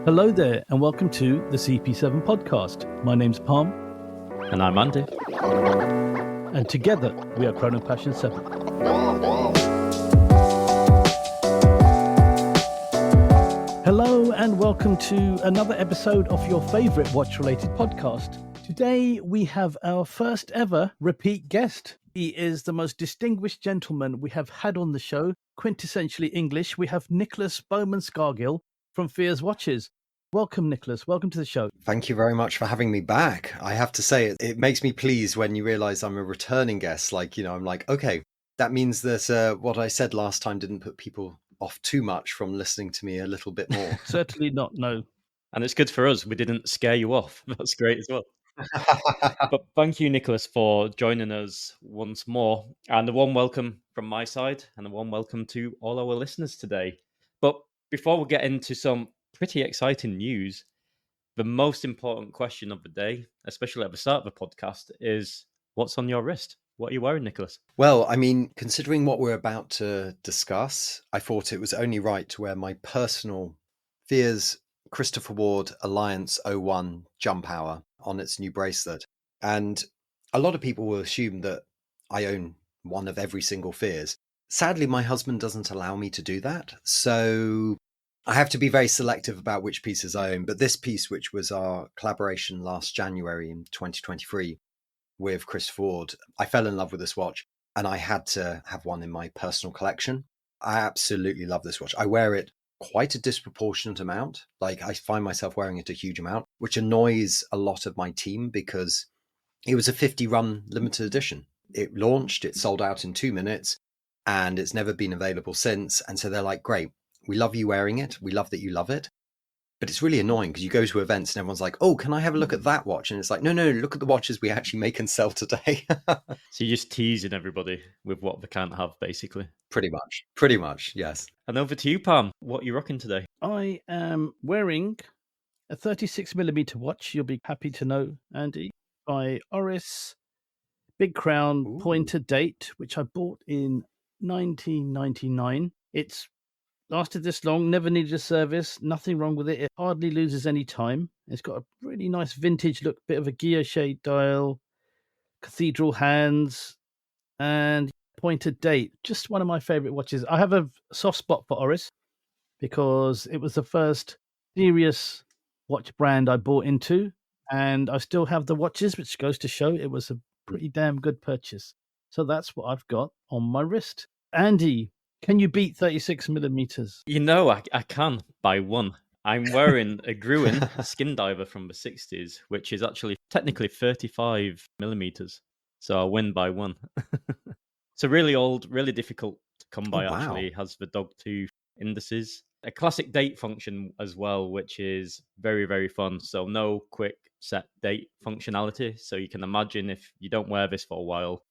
Hello there, and welcome to the CP7 podcast. My name's Palm. And I'm Andy. And together we are Chrono Passion 7. Hello, and welcome to another episode of your favourite watch-related podcast. Today we have our first ever repeat guest. He is the most distinguished gentleman we have had on the show, quintessentially English. We have Nicholas Bowman-Scargill from Fears Watches. Welcome, Nicholas. Welcome to the show. Thank you very much for having me back. I have to say, it makes me pleased when you realise I'm a returning guest. I'm like, okay, that means that what I said last time didn't put people off too much from listening to me a little bit more. Certainly not, no. And it's good for us. We didn't scare you off. That's great as well. But thank you, Nicholas, for joining us once more. And a warm welcome from my side and a warm welcome to all our listeners today. But before we get into some pretty exciting news, the most important question of the day, especially at the start of the podcast, is what's on your wrist? What are you wearing, Nicholas? Well, I mean, considering what we're about to discuss, I thought it was only right to wear my personal Fears Christopher Ward Alliance 01 jump hour on its new bracelet. And a lot of people will assume that I own one of every single Fears. Sadly, my husband doesn't allow me to do that. So I have to be very selective about which pieces I own. But this piece, which was our collaboration last January in 2023 with Christopher Ward, I fell in love with this watch and I had to have one in my personal collection. I absolutely love this watch. I wear it quite a disproportionate amount. Like, I find myself wearing it a huge amount, which annoys a lot of my team because it was a 50-run limited edition. It launched, it sold out in 2 minutes, and it's never been available since. And so they're like, great, we love you wearing it. We love that you love it. But it's really annoying because you go to events and everyone's like, oh, can I have a look at that watch? And it's like, no, look at the watches we actually make and sell today. So you're just teasing everybody with what they can't have, basically. Pretty much, yes. And over to you, Pam. What are you rocking today? I am wearing a 36mm watch, you'll be happy to know, Andy, by Oris Big Crown Pointer Date, which I bought in 1999. It's lasted this long, never needed a service, nothing wrong with it. It hardly loses any time. It's got a really nice vintage look, bit of a guilloche dial, cathedral hands, and pointer date. Just one of my favorite watches. I have a soft spot for Oris because it was the first serious watch brand I bought into, and I still have the watches, which goes to show it was a pretty damn good purchase. So that's what I've got on my wrist. Andy, can you beat 36mm? You know, I can by one. I'm wearing a Gruen skin diver from the 60s, which is actually technically 35mm. So I win by one. It's a really old, really difficult to come by, actually. It has the dogtooth indices. A classic date function as well, which is very, very fun. So no quick set date functionality. So you can imagine if you don't wear this for a while,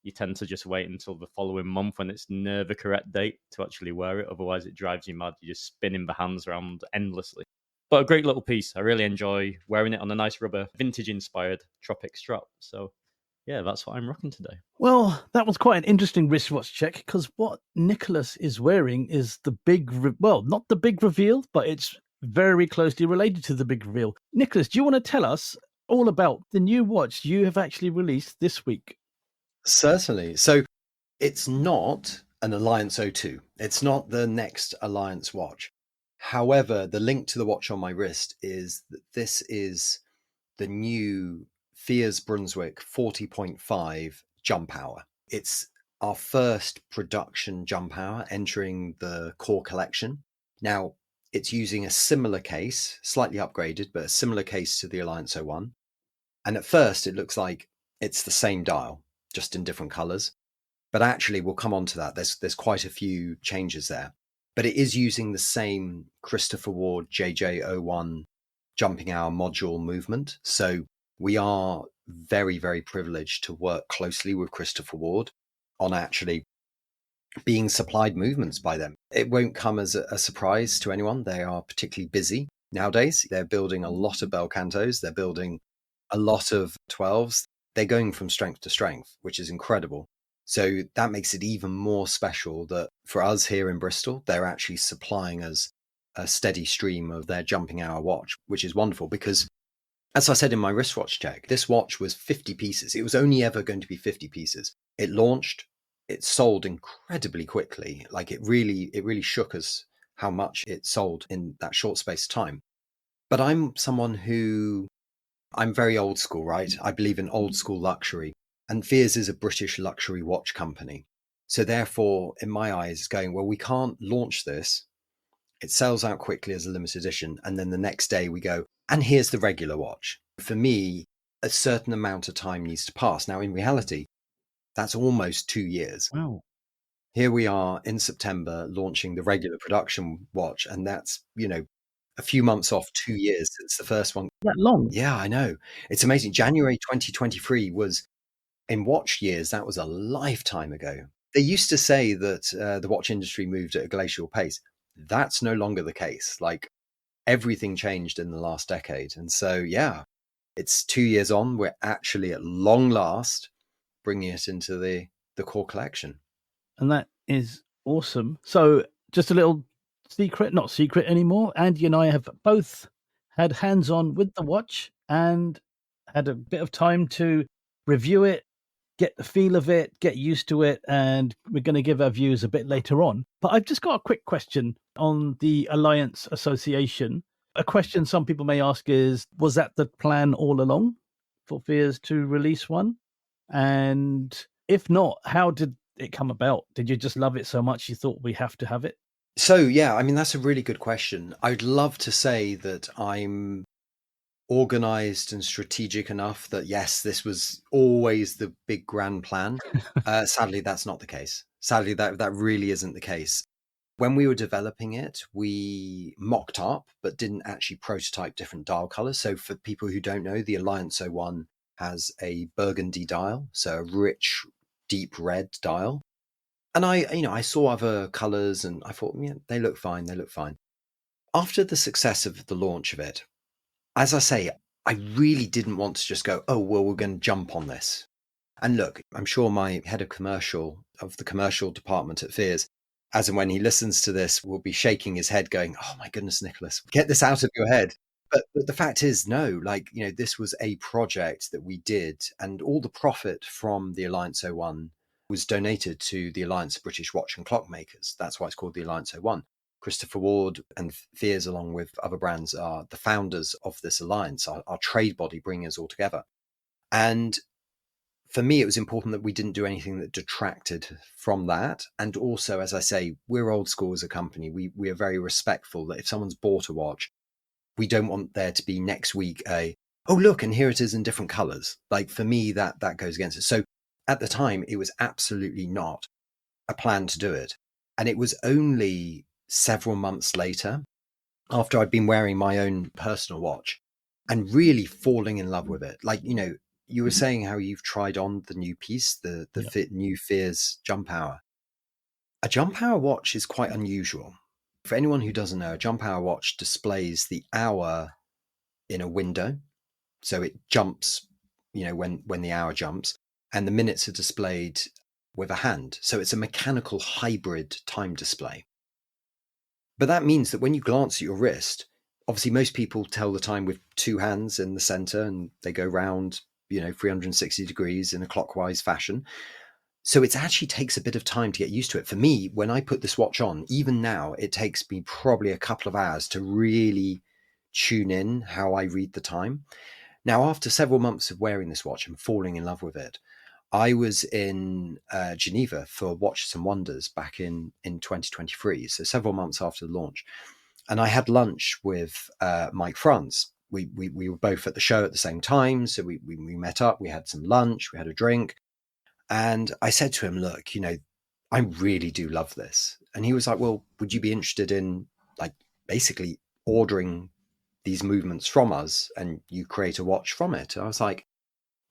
you tend to just wait until the following month when it's near the correct date to actually wear it. Otherwise, it drives you mad. You're just spinning the hands around endlessly. But a great little piece. I really enjoy wearing it on a nice rubber, vintage-inspired Tropic strap. So, yeah, that's what I'm rocking today. Well, that was quite an interesting wristwatch check because what Nicholas is wearing is the big, not the big reveal, but it's very closely related to the big reveal. Nicholas, do you want to tell us all about the new watch you have actually released this week? Certainly. So it's not an Alliance 02. It's not the next Alliance watch. However, the link to the watch on my wrist is that this is the new Fears Brunswick 40.5 jump hour. It's our first production jump hour entering the core collection. Now, it's using a similar case, slightly upgraded, but a similar case to the Alliance 01. And at first, it looks like it's the same dial, just in different colors. But actually, we'll come on to that. There's quite a few changes there. But it is using the same Christopher Ward JJ01 jumping hour module movement. So we are very, very privileged to work closely with Christopher Ward on actually being supplied movements by them. It won't come as a surprise to anyone. They are particularly busy nowadays. They're building a lot of Bel Cantos. They're building a lot of 12s. They're going from strength to strength, which is incredible. So that makes it even more special that for us here in Bristol, they're actually supplying us a steady stream of their jumping hour watch, which is wonderful because, as I said in my wristwatch check, this watch was 50 pieces. It was only ever going to be 50 pieces. It launched, it sold incredibly quickly. Like it really shook us how much it sold in that short space of time. But I'm someone I'm very old school, right? I believe in old school luxury. And Fears is a British luxury watch company. So therefore, in my eyes, going, well, we can't launch this. It sells out quickly as a limited edition. And then the next day we go, and here's the regular watch. For me, a certain amount of time needs to pass. Now, in reality, that's almost 2 years. Wow. Here we are in September launching the regular production watch. And that's, a few months off 2 years since the first one. That long? Yeah, I know. It's amazing. January 2023 was, in watch years, that was a lifetime ago. They used to say that the watch industry moved at a glacial pace. That's no longer the case. Like everything changed in the last decade. And so, yeah, it's 2 years on. We're actually at long last bringing it into the core collection. And that is awesome. So just a little secret, not secret anymore. Andy and I have both had hands-on with the watch and had a bit of time to review it, get the feel of it, get used to it, and we're going to give our views a bit later on. But I've just got a quick question on the Alliance Association. A question some people may ask is, was that the plan all along for Fears to release one? And if not, how did it come about? Did you just love it so much you thought we have to have it? So, yeah, I mean, that's a really good question. I'd love to say that I'm organized and strategic enough that, yes, this was always the big grand plan. Sadly, that's not the case. Sadly, that really isn't the case. When we were developing it, we mocked up, but didn't actually prototype different dial colors. So for people who don't know, the Alliance 01 has a burgundy dial, so a rich, deep red dial. And I saw other colors and I thought, yeah, they look fine. They look fine. After the success of the launch of it, as I say, I really didn't want to just go, oh, well, we're going to jump on this. And look, I'm sure my head of the commercial department at Fears, as and when he listens to this, will be shaking his head going, oh my goodness, Nicholas, get this out of your head. But the fact is, no, this was a project that we did, and all the profit from the Alliance 01 was donated to the Alliance of British Watch and Clock Makers. That's why it's called the Alliance 01. Christopher Ward and Fears, along with other brands, are the founders of this alliance, our trade body bringing us all together. And for me, it was important that we didn't do anything that detracted from that. And also, as I say, we're old school as a company. We are very respectful that if someone's bought a watch, we don't want there to be next week oh, look, and here it is in different colors. Like for me, that goes against it. So at the time, it was absolutely not a plan to do it. And it was only several months later, after I'd been wearing my own personal watch and really falling in love with it. Like, you were saying how you've tried on the new piece, the new Fears Jump Hour. A Jump Hour watch is quite unusual. For anyone who doesn't know, a Jump Hour watch displays the hour in a window. So it jumps, when the hour jumps, and the minutes are displayed with a hand. So it's a mechanical hybrid time display. But that means that when you glance at your wrist, obviously most people tell the time with two hands in the center and they go round, 360 degrees in a clockwise fashion. So it actually takes a bit of time to get used to it. For me, when I put this watch on, even now, it takes me probably a couple of hours to really tune in how I read the time. Now, after several months of wearing this watch and falling in love with it, I was in Geneva for Watches and Wonders back in 2023, so several months after the launch. And I had lunch with Mike France. We were both at the show at the same time, so we met up, we had some lunch, we had a drink. And I said to him, look, I really do love this. And he was like, well, would you be interested in basically ordering these movements from us and you create a watch from it? And I was like,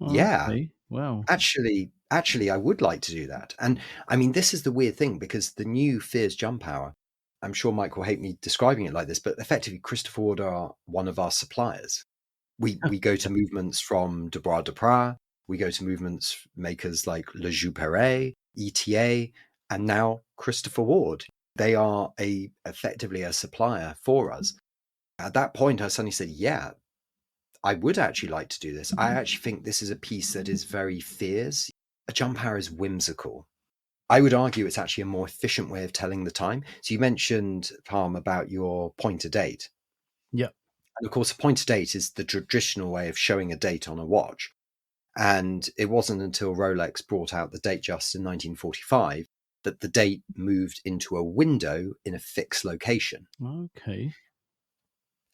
yeah. Okay. Wow. Actually, I would like to do that. And I mean, this is the weird thing because the new Fears Jump Hour, I'm sure Mike will hate me describing it like this, but effectively Christopher Ward are one of our suppliers. We go to movements from Debras, we go to movements makers like Le Jouperet, ETA, and now Christopher Ward. They are effectively a supplier for us. At that point, I suddenly said, yeah, I would actually like to do this. I actually think this is a piece that is very fierce. A jump hour is whimsical. I would argue it's actually a more efficient way of telling the time. So you mentioned, Palm, about your pointer date. Yeah. And of course, a pointer date is the traditional way of showing a date on a watch. And it wasn't until Rolex brought out the Datejust in 1945 that the date moved into a window in a fixed location. Okay.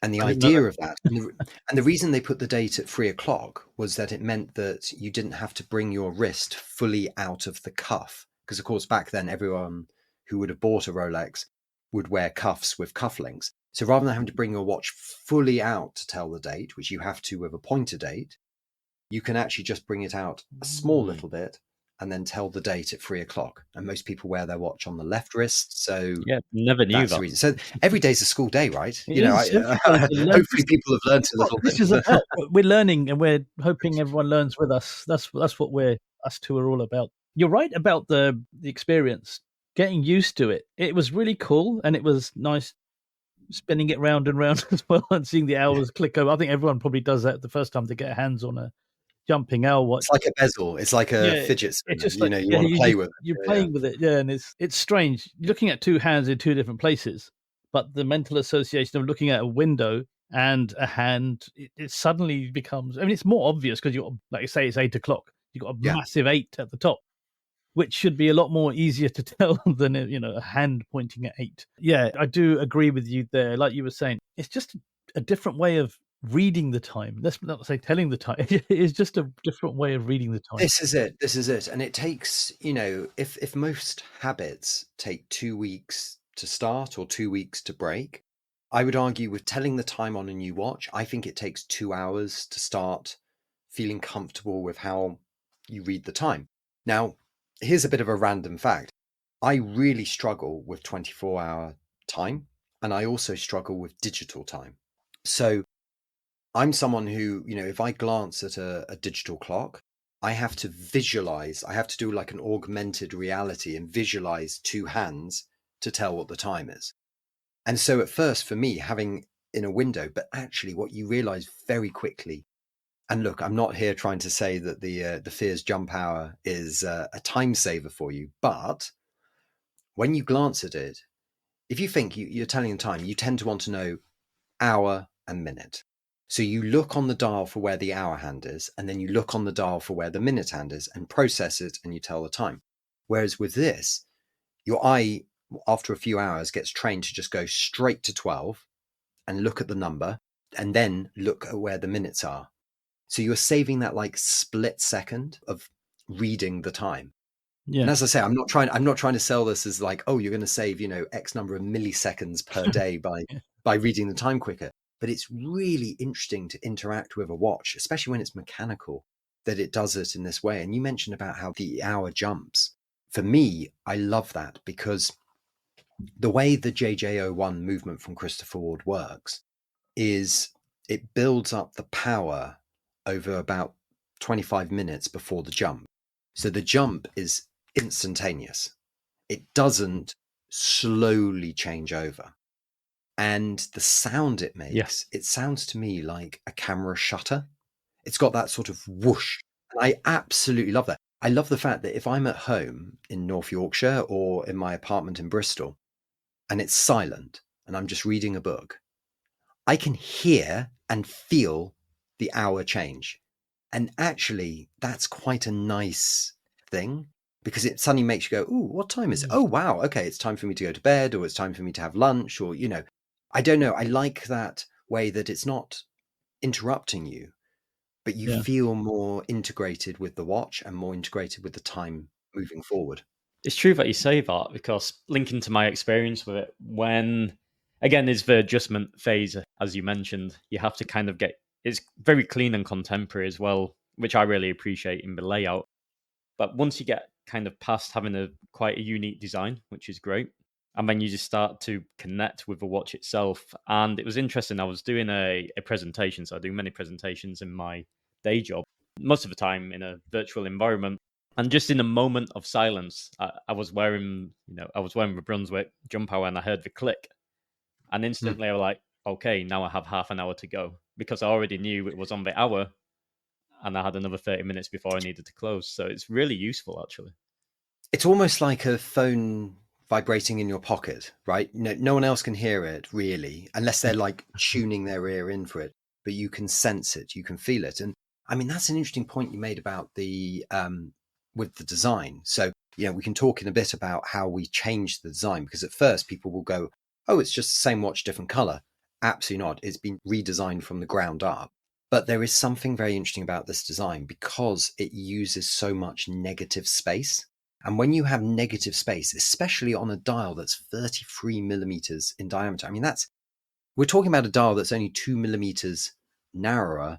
And the idea of that, and the reason they put the date at 3 o'clock was that it meant that you didn't have to bring your wrist fully out of the cuff. Because, of course, back then, everyone who would have bought a Rolex would wear cuffs with cufflinks. So rather than having to bring your watch fully out to tell the date, which you have to with a pointer date, you can actually just bring it out a small little bit and then tell the date at 3 o'clock. And most people wear their watch on the left wrist. So Yeah, never knew that's that. the reason. So every day's a school day, right? It You know, is. Everybody's learned. hopefully people have learned a little This bit. is about. We're learning, and we're hoping everyone learns with us. That's what us two are all about. You're right about the experience. Getting used to it. It was really cool, and it was nice spinning it round and round as well, and seeing the hours click over. I think everyone probably does that the first time they get hands on a jumping hour watch. It's like a bezel. It's like a fidget spinner. It's just you like, know, you want to play with it. You're playing with it, and it's strange. You're looking at two hands in two different places, but the mental association of looking at a window and a hand, it suddenly becomes. I mean, it's more obvious because you, like you say, it's 8 o'clock. You've got a massive 8 at the top, which should be a lot more easier to tell than a hand pointing at 8. Yeah, I do agree with you there. Like you were saying, it's just a different way of reading the time. Let's not say telling the time. It's just a different way of reading the time. This is it. And it takes, if most habits take 2 weeks to start or 2 weeks to break, I would argue with telling the time on a new watch, I think it takes 2 hours to start feeling comfortable with how you read the time. Now, here's a bit of a random fact. I really struggle with 24-hour time, and I also struggle with digital time. So I'm someone who, if I glance at a digital clock, I have to visualize, I have to do like an augmented reality and visualize two hands to tell what the time is. And so at first for me, having in a window, but actually what you realize very quickly, and look, I'm not here trying to say that the Fears jump hour is a time saver for you, but when you glance at it, if you think you're telling the time, you tend to want to know hour and minute. So you look on the dial for where the hour hand is, and then you look on the dial for where the minute hand is and process it, and you tell the time. Whereas with this, your eye, after a few hours, gets trained to just go straight to 12 and look at the number and then look at where the minutes are. So you're saving that like split second of reading the time. Yeah. And as I say, I'm not trying to sell this as like, oh, you're going to save, X number of milliseconds per day by reading the time quicker. But it's really interesting to interact with a watch, especially when it's mechanical, that it does it in this way. And you mentioned about how the hour jumps. For me, I love that because the way the JJ01 movement from Christopher Ward works is it builds up the power over about 25 minutes before the jump. So the jump is instantaneous. It doesn't slowly change over. And the sound it makes, it sounds to me like a camera shutter. It's got that sort of whoosh. And I absolutely love that. I love the fact that if I'm at home in North Yorkshire or in my apartment in Bristol and it's silent and I'm just reading a book, I can hear and feel the hour change. And actually, that's quite a nice thing because it suddenly makes you go, ooh, what time is it? Oh, wow. Okay, it's time for me to go to bed, or it's time for me to have lunch, or, I don't know. I like that way that it's not interrupting you, but you feel more integrated with the watch and more integrated with the time moving forward. It's true that you say that because linking to my experience with it, when, again, is the adjustment phase, as you mentioned, you have to kind of it's very clean and contemporary as well, which I really appreciate in the layout. But once you get kind of past having quite a unique design, which is great, and then you just start to connect with the watch itself. And it was interesting. I was doing a presentation. So I do many presentations in my day job, most of the time in a virtual environment. And just in a moment of silence, I was wearing, I was wearing the Brunswick jumper and I heard the click. And instantly I was like, okay, now I have half an hour to go, because I already knew it was on the hour and I had another 30 minutes before I needed to close. So it's really useful, actually. It's almost like a phone vibrating in your pocket, right? No one else can hear it really, unless they're like tuning their ear in for it, but you can sense it, you can feel it. And I mean, that's an interesting point you made about the with the design. So, we can talk in a bit about how we changed the design, because at first people will go, oh, it's just the same watch, different color. Absolutely not. It's been redesigned from the ground up. But there is something very interesting about this design because it uses so much negative space. And when you have negative space, especially on a dial that's 33 millimeters in diameter, I mean, we're talking about a dial that's only 2 millimeters narrower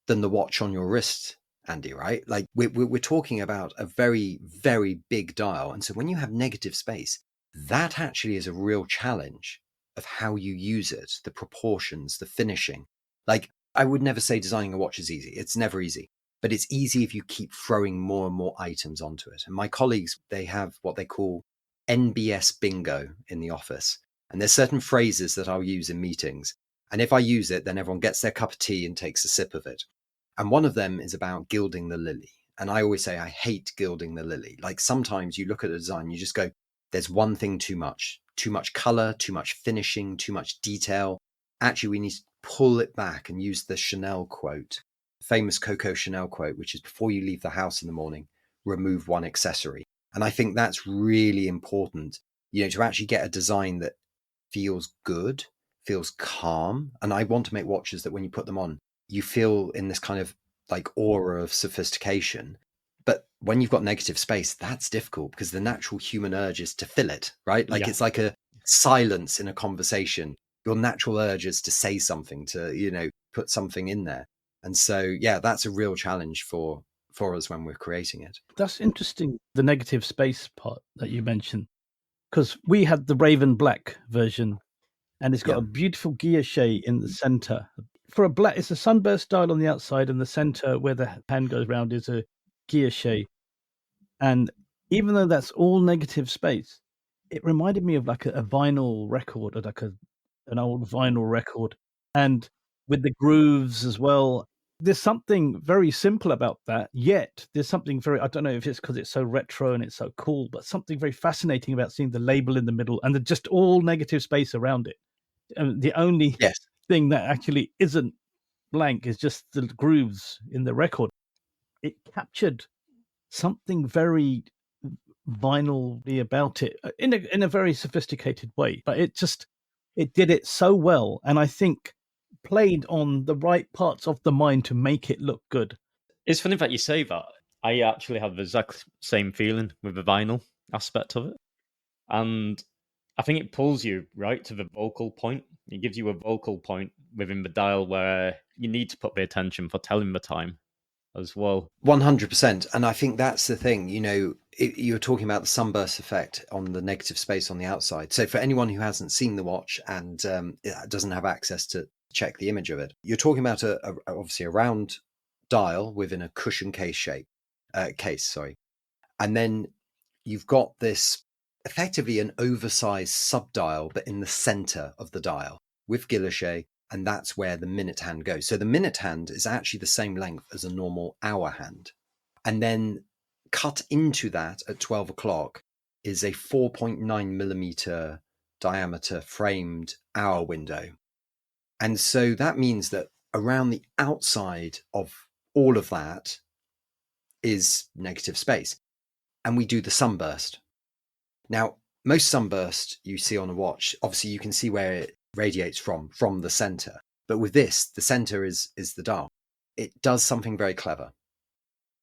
than the watch on your wrist, Andy, right? Like we're talking about a very, very big dial. And so when you have negative space, that actually is a real challenge of how you use it, the proportions, the finishing. Like, I would never say designing a watch is easy. It's never easy. But it's easy if you keep throwing more and more items onto it. And my colleagues, they have what they call NBS bingo in the office. And there's certain phrases that I'll use in meetings. And if I use it, then everyone gets their cup of tea and takes a sip of it. And one of them is about gilding the lily. And I always say, I hate gilding the lily. Like, sometimes you look at a design, you just go, there's one thing too much color, too much finishing, too much detail. Actually, we need to pull it back and use the Chanel quote, famous Coco Chanel quote, which is, before you leave the house in the morning, remove one accessory. And I think that's really important, to actually get a design that feels good, feels calm. And I want to make watches that when you put them on, you feel in this kind of like aura of sophistication. But when you've got negative space, that's difficult, because the natural human urge is to fill it, right? Like, it's like a silence in a conversation. Your natural urge is to say something, to, put something in there. And so, that's a real challenge for us when we're creating it. That's interesting, the negative space part that you mentioned, because we had the Raven Black version, and it's got a beautiful guilloche in the center. For a black, it's a sunburst dial on the outside, and the center where the hand goes round is a guilloche. And even though that's all negative space, it reminded me of like a vinyl record, or like an old vinyl record, and with the grooves as well. There's something very simple about that, yet there's something very, I don't know if it's because it's so retro and it's so cool, but something very fascinating about seeing the label in the middle and just all negative space around it. And the only thing that actually isn't blank is just the grooves in the record. It captured something very vinyl-y about it in a very sophisticated way, but it did it so well, and I think played on the right parts of the mind to make it look good. It's funny that you say that. I actually have the exact same feeling with the vinyl aspect of it. And I think it pulls you right to the vocal point. It gives you a vocal point within the dial where you need to put the attention for telling the time as well. 100%. And I think that's the thing, you're talking about the sunburst effect on the negative space on the outside. So for anyone who hasn't seen the watch and doesn't have access to check the image of it, you're talking about obviously a round dial within a cushion case. And then you've got this effectively an oversized subdial, but in the center of the dial with guilloche, and that's where the minute hand goes. So the minute hand is actually the same length as a normal hour hand. And then cut into that at 12 o'clock is a 4.9 millimeter diameter framed hour window. And so that means that around the outside of all of that is negative space. And we do the sunburst. Now, most sunburst you see on a watch, obviously you can see where it radiates from the center. But with this, the center is the dial. It does something very clever.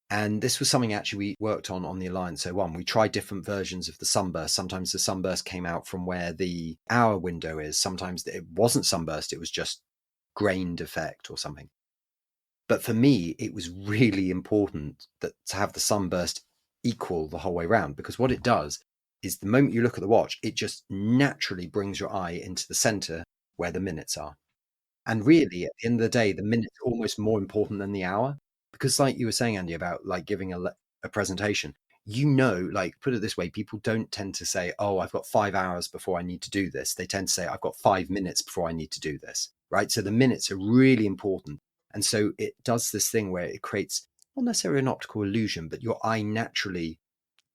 And this was something actually we worked on the Alliance 01. We tried different versions of the sunburst. Sometimes the sunburst came out from where the hour window is. Sometimes it wasn't sunburst, it was just grained effect or something. But for me, it was really important to have the sunburst equal the whole way around, because what it does is the moment you look at the watch, it just naturally brings your eye into the center where the minutes are. And really, at the end of the day, the minute's almost more important than the hour, because like you were saying, Andy, about like giving a a presentation, you know, like put it this way, people don't tend to say, oh, I've got 5 hours before I need to do this. They tend to say, I've got 5 minutes before I need to do this, right? So the minutes are really important. And so it does this thing where it creates not necessarily an optical illusion, but your eye naturally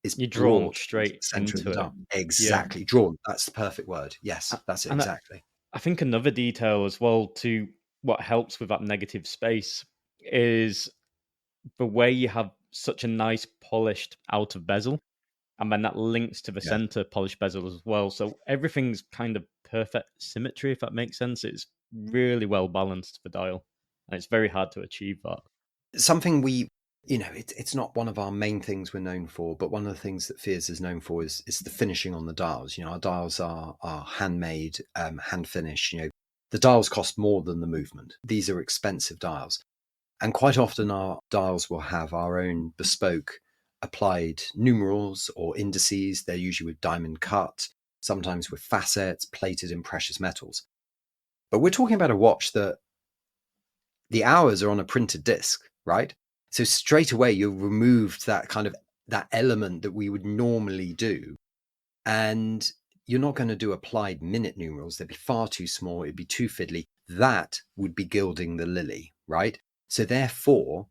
is You're drawn brought straight to the center of into the it. dial. Exactly. Drawn. That's the perfect word. Yes, that's it. And Exactly. I think another detail as well to what helps with that negative space is the way you have such a nice polished outer bezel, and then that links to the Yeah. center polished bezel as well. So everything's kind of perfect symmetry, if that makes sense. It's really well balanced, the dial, and it's very hard to achieve that. Something we, you know, it's not one of our main things we're known for, but one of the things that Fears is known for is the finishing on the dials. You know, our dials are handmade, hand finished. You know, the dials cost more than the movement. These are expensive dials. And quite often our dials will have our own bespoke applied numerals or indices. They're usually with diamond cut, sometimes with facets, plated in precious metals. But we're talking about a watch that the hours are on a printed disc, right? So straight away you've removed that kind of that element that we would normally do. And you're not going to do applied minute numerals. They'd be far too small. It'd be too fiddly. That would be gilding the lily, right? So therefore,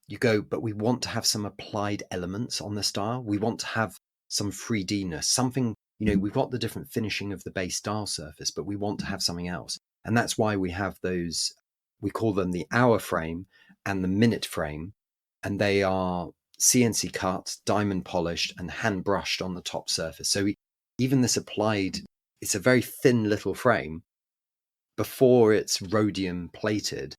you go, but we want to have some applied elements on this dial. We want to have some 3D-ness, something, you know, we've got the different finishing of the base dial surface, but we want to have something else. And that's why we have those, we call them the hour frame and the minute frame. And they are CNC cut, diamond polished, and hand brushed on the top surface. So even this applied, it's a very thin little frame. Before it's rhodium plated,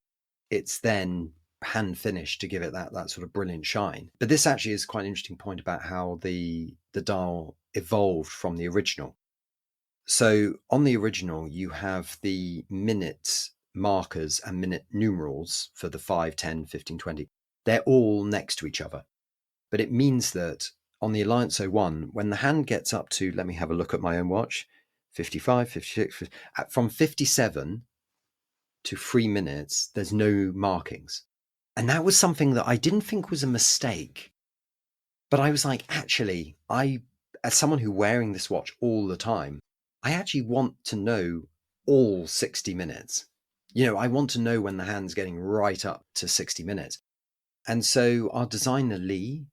it's then hand finished to give it that sort of brilliant shine. But this actually is quite an interesting point about how the dial evolved from the original. So on the original, you have the minute markers and minute numerals for the 5, 10, 15, 20. They're all next to each other. But it means that on the Alliance 01, when the hand gets up to, let me have a look at my own watch, 55, 56, from 57 to 3 minutes, there's no markings. And that was something that I didn't think was a mistake. But I was like, actually, as someone who's wearing this watch all the time, I actually want to know all 60 minutes. You know, I want to know when the hand's getting right up to 60 minutes. And so our designer, Lee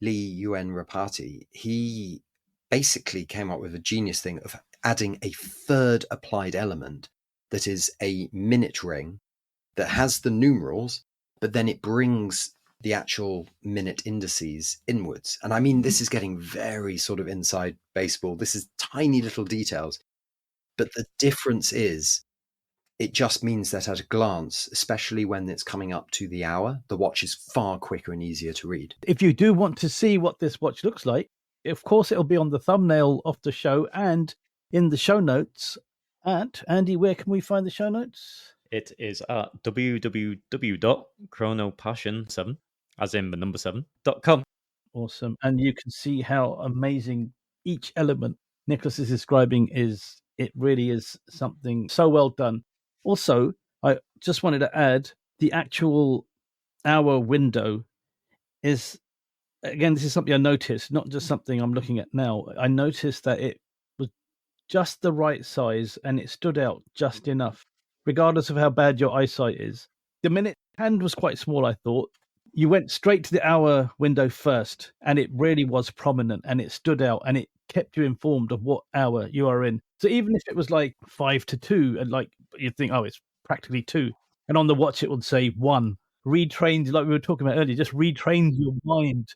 Yuen Rapati, he basically came up with a genius thing of adding a third applied element that is a minute ring that has the numerals, but then it brings the actual minute indices inwards. And I mean, this is getting very sort of inside baseball. This is tiny little details. But the difference is, it just means that at a glance, especially when it's coming up to the hour, the watch is far quicker and easier to read. If you do want to see what this watch looks like, of course, it'll be on the thumbnail of the show and in the show notes. Andy, where can we find the show notes? It is at www.chronopassion7, as in the number 7.com. Awesome. And you can see how amazing each element Nicholas is describing is. It really is something so well done. Also, I just wanted to add the actual hour window is, again, this is something I noticed, not just something I'm looking at now. I noticed that it was just the right size and it stood out just enough, regardless of how bad your eyesight is. The minute hand was quite small, I thought. You went straight to the hour window first, and it really was prominent and it stood out and it kept you informed of what hour you are in. So even if it was like 5 to 2, and like you'd think, oh, it's practically 2, and on the watch it would say 1. Retrained, like we were talking about earlier, just retrained your mind.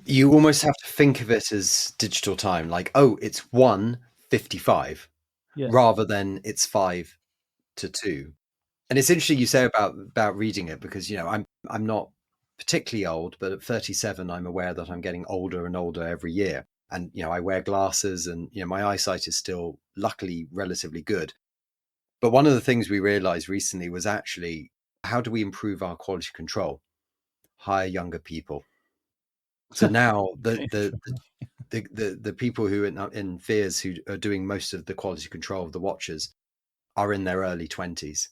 You almost have to think of it as digital time, like, oh, it's 1:55, rather than it's 5 to 2. And it's interesting you say about reading it, because, you know, I'm not particularly old, but at 37, I'm aware that I'm getting older and older every year. And, you know, I wear glasses and, you know, my eyesight is still luckily relatively good. But one of the things we realized recently was actually, how do we improve our quality control? Hire younger people. So now the people who in Fears who are doing most of the quality control of the watches are in their early 20s.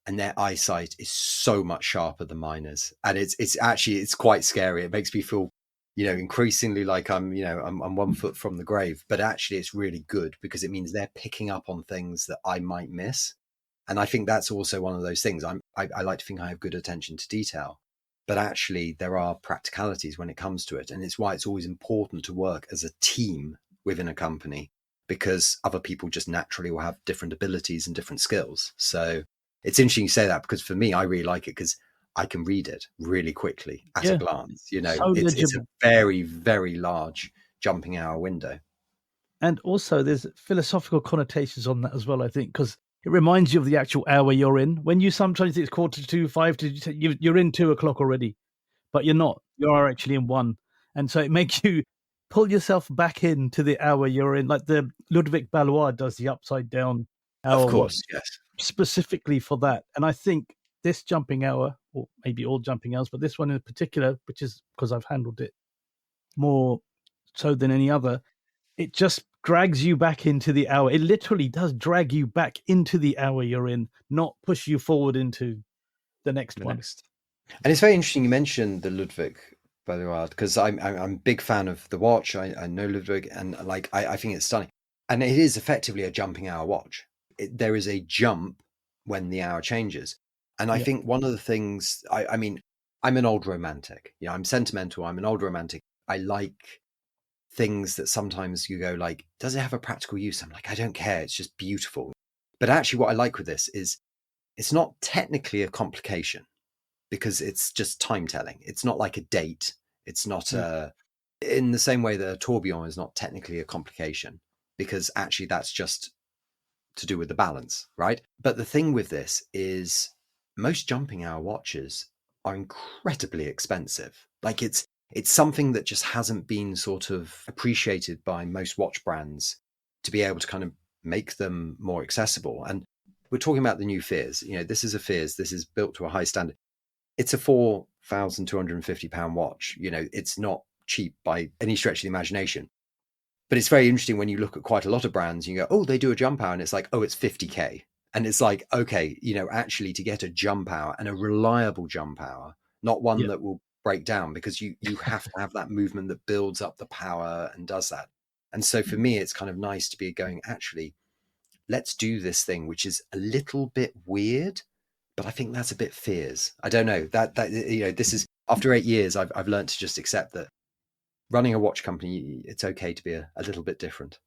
And their eyesight is so much sharper than mine is. And it's quite scary. It makes me feel, increasingly like I'm 1 foot from the grave, but actually it's really good because it means they're picking up on things that I might miss. And I think that's also one of those things. I like to think I have good attention to detail, but actually there are practicalities when it comes to it. And it's why it's always important to work as a team within a company, because other people just naturally will have different abilities and different skills. So it's interesting you say that, because for me, I really like it because I can read it really quickly at a glance. So It's a legible. very, very large jumping hour window. And also, there's philosophical connotations on that as well, I think, because it reminds you of the actual hour you're in. When you sometimes think it's 1:45, 5 you're in 2 o'clock already, but you're not. You are actually in one. And so it makes you pull yourself back into the hour you're in. Like the Ludwig Balois does the upside down hour Of course, watch yes. specifically for that. And I think this jumping hour, or maybe all jumping hours, but this one in particular, which is because I've handled it more so than any other, it just drags you back into the hour. It literally does drag you back into the hour you're in, not push you forward into the next one. And it's very interesting you mentioned the Ludwig Balois, because I'm a big fan of the watch. I know Ludwig, and I think it's stunning. And it is effectively a jumping hour watch. There is a jump when the hour changes. And I think one of the things, I mean, I'm an old romantic. I'm sentimental. I'm an old romantic. I like things that sometimes you go like, does it have a practical use? I'm like, I don't care. It's just beautiful. But actually what I like with this is it's not technically a complication, because it's just time telling. It's not like a date. It's not in the same way that a tourbillon is not technically a complication, because actually that's just to do with the balance, right? But the thing with this is most jumping hour watches are incredibly expensive. Like it's something that just hasn't been sort of appreciated by most watch brands to be able to kind of make them more accessible. And we're talking about the new Fears. This is a Fears. This is built to a high standard. It's a £4,250 watch. It's not cheap by any stretch of the imagination. But it's very interesting when you look at quite a lot of brands, you go, oh, they do a jump hour, and it's like, oh, it's 50K. And it's like, okay, actually to get a jump hour, and a reliable jump hour, not one that will break down, because you have to have that movement that builds up the power and does that. And so for me, it's kind of nice to be going, actually, let's do this thing, which is a little bit weird, but I think that's a bit Fears. I don't know that this is after 8 years, I've learned to just accept that running a watch company, it's okay to be a little bit different.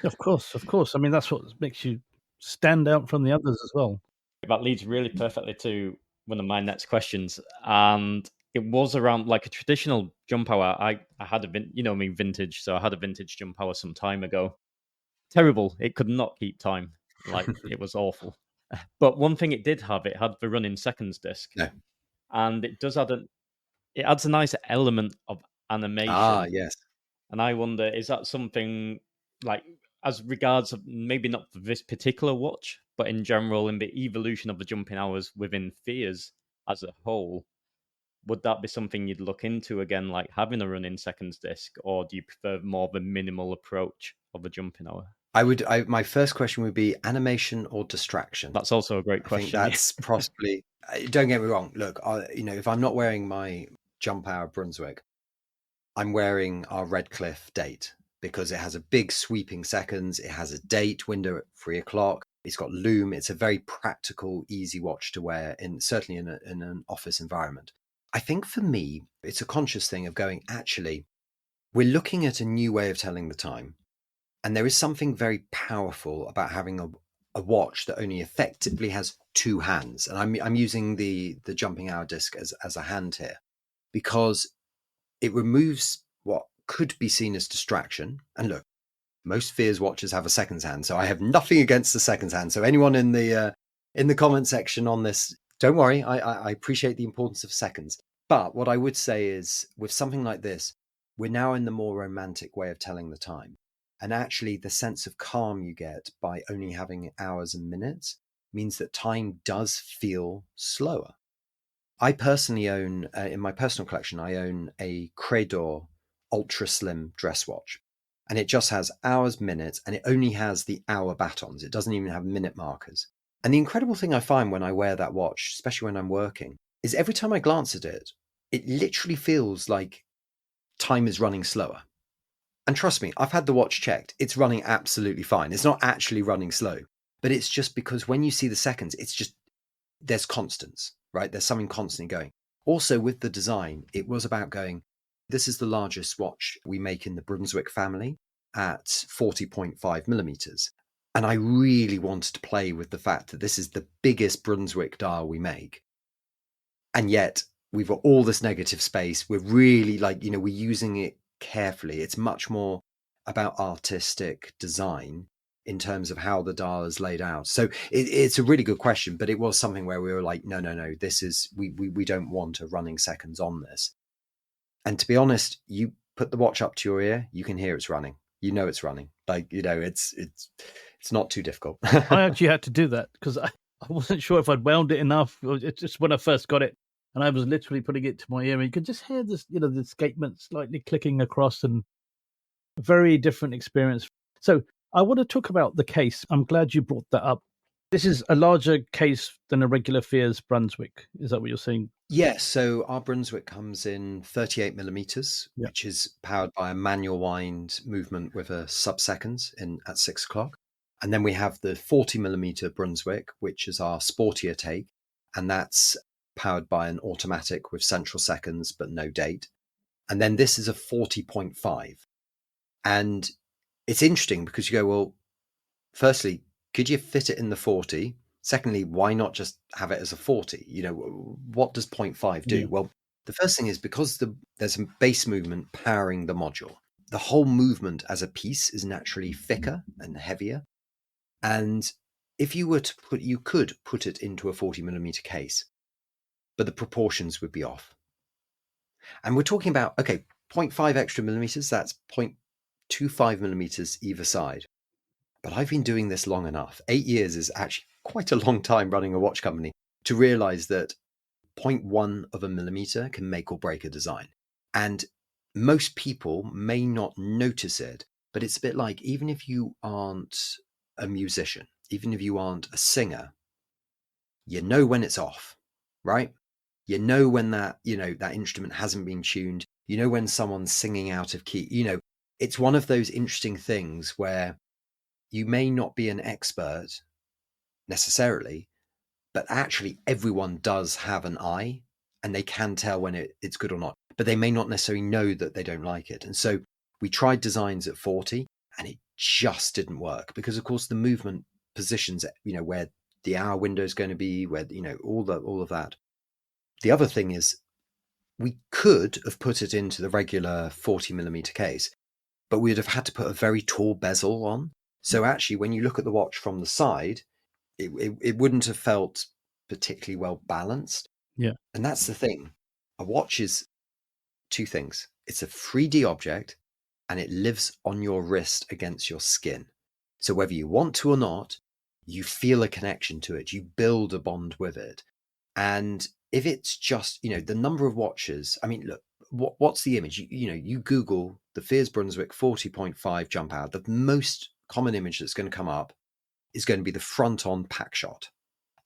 Of course. I mean, that's what makes you stand out from the others as well. That leads really perfectly to one of my next questions, and it was around like a traditional jump hour. I had vintage, so I had a vintage jump hour some time ago. Terrible. It could not keep time. Like it was awful. But one thing it did have, it had the running seconds disc. No. And it does it adds a nice element of animation. Ah, yes. And I wonder, is that something like, as regards of maybe not for this particular watch, but in general in the evolution of the jumping hours within Fears as a whole, would that be something you'd look into again, like having a running seconds disc, or do you prefer more of a minimal approach of the jumping hour? My first question would be animation or distraction. That's also a great question. I think that's possibly. Don't get me wrong. Look, if I'm not wearing my jump hour Brunswick, I'm wearing our Redcliffe date, because it has a big sweeping seconds. It has a date window at 3 o'clock. It's got loom. It's a very practical, easy watch to wear, certainly in an office environment. I think for me, it's a conscious thing of going, actually, we're looking at a new way of telling the time. And there is something very powerful about having a watch that only effectively has two hands. And I'm using the jumping hour disc as a hand here, because it removes what could be seen as distraction. And look, most Fears watches have a seconds hand, so I have nothing against the seconds hand. So anyone in the comment section on this, don't worry, I appreciate the importance of seconds. But what I would say is, with something like this, we're now in the more romantic way of telling the time. And actually, the sense of calm you get by only having hours and minutes means that time does feel slower. I personally own, in my personal collection, I own a Credor ultra slim dress watch. And it just has hours, minutes, and it only has the hour batons. It doesn't even have minute markers. And the incredible thing I find when I wear that watch, especially when I'm working, is every time I glance at it, it literally feels like time is running slower. And trust me, I've had the watch checked. It's running absolutely fine. It's not actually running slow, but it's just because when you see the seconds, it's just, there's constants, right? There's something constantly going. Also with the design, it was about going, this is the largest watch we make in the Brunswick family at 40.5 millimeters. And I really wanted to play with the fact that this is the biggest Brunswick dial we make. And yet we've got all this negative space. We're really like, we're using it carefully. It's much more about artistic design in terms of how the dial is laid out. So it's a really good question, but it was something where we were like, no, this is, we don't want a running seconds on this. And to be honest, you put the watch up to your ear, you can hear it's running. It's running. Like, it's not too difficult. I actually had to do that because I wasn't sure if I'd wound it enough. It's just when I first got it, and I was literally putting it to my ear, and you could just hear this, the escapement slightly clicking across, and a very different experience. So I want to talk about the case. I'm glad you brought that up. This is a larger case than a regular Fears Brunswick. Is that what you're saying? Yes. So our Brunswick comes in 38 millimeters, Yeah. which is powered by a manual wind movement with a sub-seconds at 6 o'clock. And then we have the 40 millimeter Brunswick, which is our sportier take. And that's powered by an automatic with central seconds, but no date. And then this is a 40.5. And it's interesting because you go, well, firstly, could you fit it in the 40? Secondly, why not just have it as a 40? What does 0.5 do? Yeah. Well, the first thing is because there's a base movement powering the module. The whole movement as a piece is naturally thicker and heavier. And if you were to you could put it into a 40 millimeter case, but the proportions would be off. And we're talking about, 0.5 extra millimeters, that's 0.25 millimeters either side. But I've been doing this long enough. 8 years is actually quite a long time running a watch company to realize that 0.1 of a millimeter can make or break a design. And most people may not notice it, but it's a bit like, even if you aren't a musician, even if you aren't a singer, you know when it's off, right? You know when that instrument hasn't been tuned. You know when someone's singing out of key. It's one of those interesting things where you may not be an expert necessarily, but actually everyone does have an eye and they can tell when it's good or not, but they may not necessarily know that they don't like it. And so we tried designs at 40 and it just didn't work because, of course, the movement positions, where the hour window is going to be, where, all of that. The other thing is we could have put it into the regular 40 millimeter case, but we'd have had to put a very tall bezel on. So actually, when you look at the watch from the side, it wouldn't have felt particularly well balanced. Yeah. And that's the thing. A watch is two things. It's a 3D object and it lives on your wrist against your skin. So whether you want to or not, you feel a connection to it. You build a bond with it. And if it's just, the number of watches, I mean, look, what's the image? You Google the Fears Brunswick 40.5 jump out. The most common image that's going to come up is going to be the front on pack shot.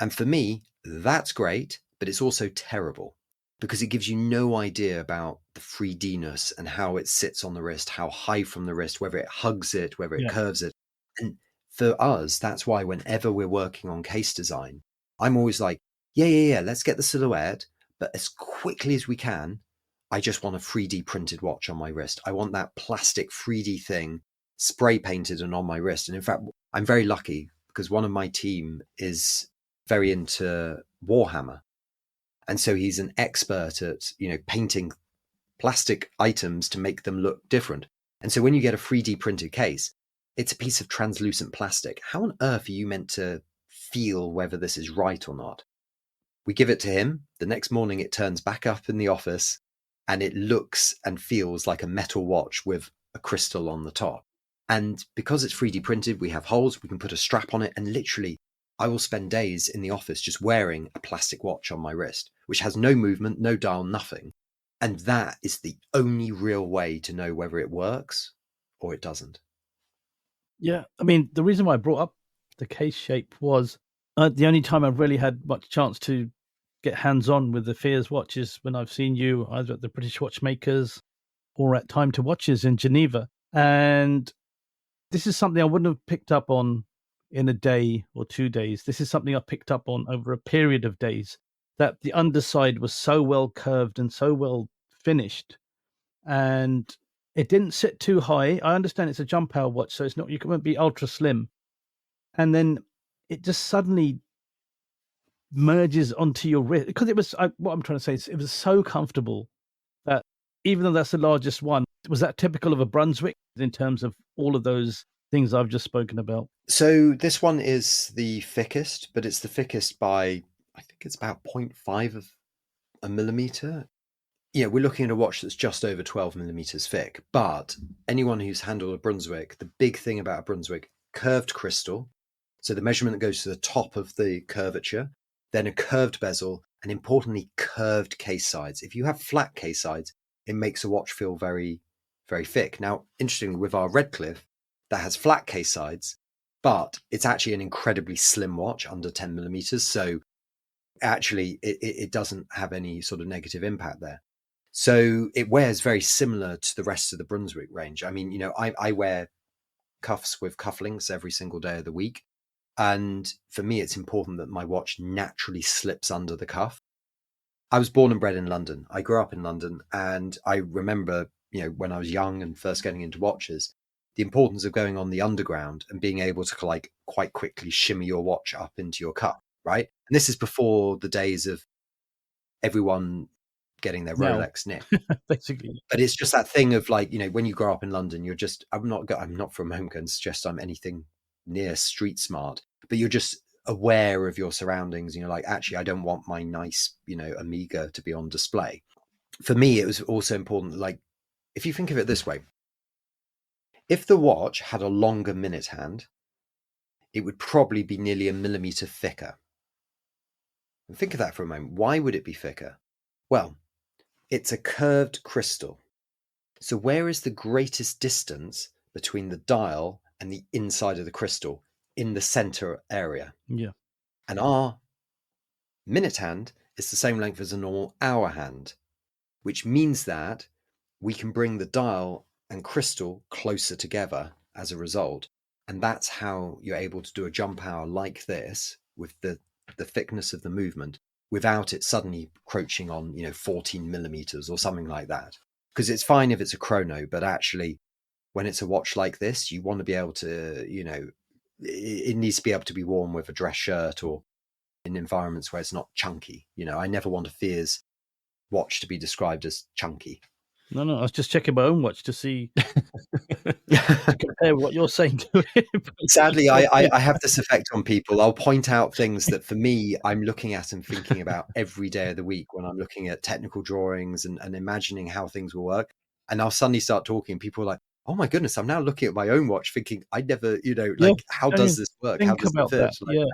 And for me, that's great, but it's also terrible because it gives you no idea about the 3D-ness and how it sits on the wrist, how high from the wrist, whether it hugs it, whether it curves it. And for us, that's why whenever we're working on case design, I'm always like, yeah, let's get the silhouette, but as quickly as we can, I just want a 3D printed watch on my wrist. I want that plastic 3D thing spray painted and on my wrist. And in fact, I'm very lucky because one of my team is very into Warhammer. And so he's an expert at, painting plastic items to make them look different. And so when you get a 3D printed case, it's a piece of translucent plastic. How on earth are you meant to feel whether this is right or not? We give it to him. The next morning, it turns back up in the office and it looks and feels like a metal watch with a crystal on the top. And because it's 3D printed, we have holes, we can put a strap on it. And literally, I will spend days in the office just wearing a plastic watch on my wrist, which has no movement, no dial, nothing. And that is the only real way to know whether it works or it doesn't. Yeah. I mean, the reason why I brought up the case shape was the only time I've really had much chance to get hands-on with the Fears watches when I've seen you either at the British Watchmakers or at Time to Watches in Geneva. And this is something I wouldn't have picked up on in a day or 2 days. This is something I picked up on over a period of days, that the underside was so well curved and so well finished. And it didn't sit too high. I understand it's a jump hour watch, so it's not, you won't be ultra slim. And then it just suddenly merges onto your wrist, because it was, what I'm trying to say is, it was so comfortable that even though that's the largest one, was that typical of a Brunswick in terms of all of those things I've just spoken about? So this one is the thickest, but it's the thickest by, I think it's about 0.5 of a millimeter. Yeah, we're looking at a watch that's just over 12 millimeters thick. But anyone who's handled a Brunswick, the big thing about a Brunswick, curved crystal. So the measurement that goes to the top of the curvature, then a curved bezel, and importantly, curved case sides. If you have flat case sides, it makes a watch feel very, very thick. Now, interestingly, with our Redcliffe, that has flat case sides, but it's actually an incredibly slim watch, under 10 millimeters. So actually, it doesn't have any sort of negative impact there. So it wears very similar to the rest of the Brunswick range. I mean, I wear cuffs with cufflinks every single day of the week. And for me, it's important that my watch naturally slips under the cuff. I was born and bred in London. I grew up in London, and I remember, when I was young and first getting into watches, the importance of going on the underground and being able to quite quickly shimmy your watch up into your cuff, right? And this is before the days of everyone getting their Rolex nicked, basically. But it's just that thing of when you grow up in London, you're just, I'm not for a moment going to suggest I'm anything near street smart, but you're just aware of your surroundings, and you're like, actually, I don't want my nice, Omega to be on display. For me, it was also important, if you think of it this way, if the watch had a longer minute hand, it would probably be nearly a millimeter thicker. And think of that for a moment. Why would it be thicker? Well, it's a curved crystal. So where is the greatest distance between the dial and the inside of the crystal? In the center area. Yeah. And our minute hand is the same length as a normal hour hand, which means that we can bring the dial and crystal closer together as a result. And that's how you're able to do a jump hour like this, with the thickness of the movement, without it suddenly encroaching on 14 millimeters or something like that. Because it's fine if it's a chrono, but actually when it's a watch like this, you want to be able to, it needs to be able to be worn with a dress shirt or in environments where it's not chunky. I never want a Fears watch to be described as chunky. No, I was just checking my own watch to see to compare what you're saying to it. Sadly, I have this effect on people. I'll point out things that for me, I'm looking at and thinking about every day of the week when I'm looking at technical drawings and imagining how things will work. And I'll suddenly start talking. People are like, oh my goodness, I'm now looking at my own watch thinking, I never, how does this work? How does it fit? Yeah.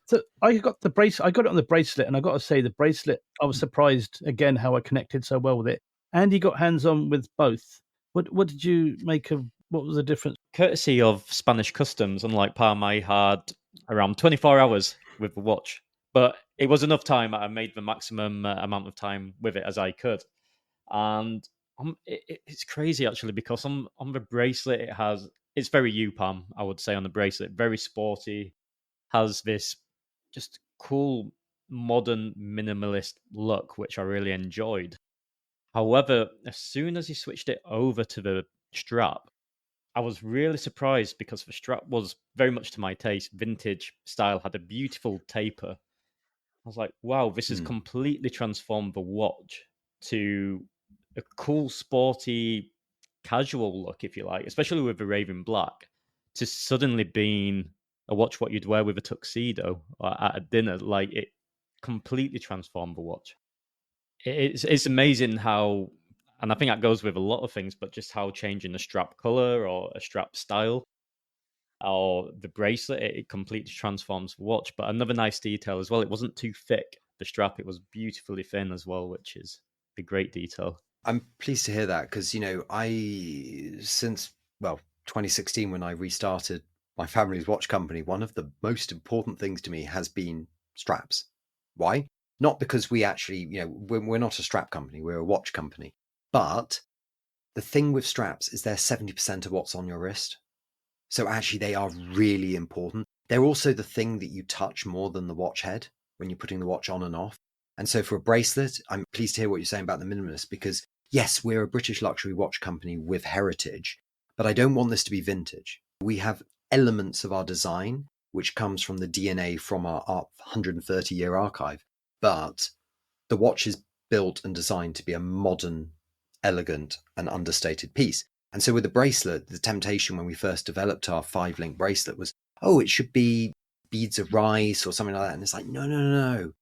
So I got the bracelet. I got it on the bracelet, and I got to say, the bracelet, I was surprised again how I connected so well with it. Andy got hands on with both. What did you make of? What was the difference? Courtesy of Spanish customs, unlike Palm, I had around 24 hours with the watch, but it was enough time. I made the maximum amount of time with it as I could, and it's crazy actually, because on the bracelet it's very UPalm, I would say, on the bracelet, very sporty, has this just cool modern minimalist look, which I really enjoyed. However, as soon as he switched it over to the strap, I was really surprised, because the strap was very much to my taste, vintage style, had a beautiful taper. I was like, wow, this has completely transformed the watch to a cool, sporty, casual look, if you like, especially with the Raven Black, to suddenly being a watch what you'd wear with a tuxedo or at a dinner. Like, it completely transformed the watch. It's amazing how, and I think that goes with a lot of things, but just how changing a strap color or a strap style or the bracelet, it completely transforms the watch. But another nice detail as well, it wasn't too thick, the strap. It was beautifully thin as well, which is a great detail. I'm pleased to hear that, because, since 2016, when I restarted my family's watch company, one of the most important things to me has been straps. Why? Not because we actually, we're not a strap company, we're a watch company. But the thing with straps is they're 70% of what's on your wrist. So actually they are really important. They're also the thing that you touch more than the watch head when you're putting the watch on and off. And so for a bracelet, I'm pleased to hear what you're saying about the minimalist, because yes, we're a British luxury watch company with heritage, but I don't want this to be vintage. We have elements of our design which comes from the DNA from our 130-year archive, but the watch is built and designed to be a modern, elegant, and understated piece. And so with the bracelet, the temptation when we first developed our 5-link bracelet was, oh, it should be beads of rice or something like that. And it's like, no.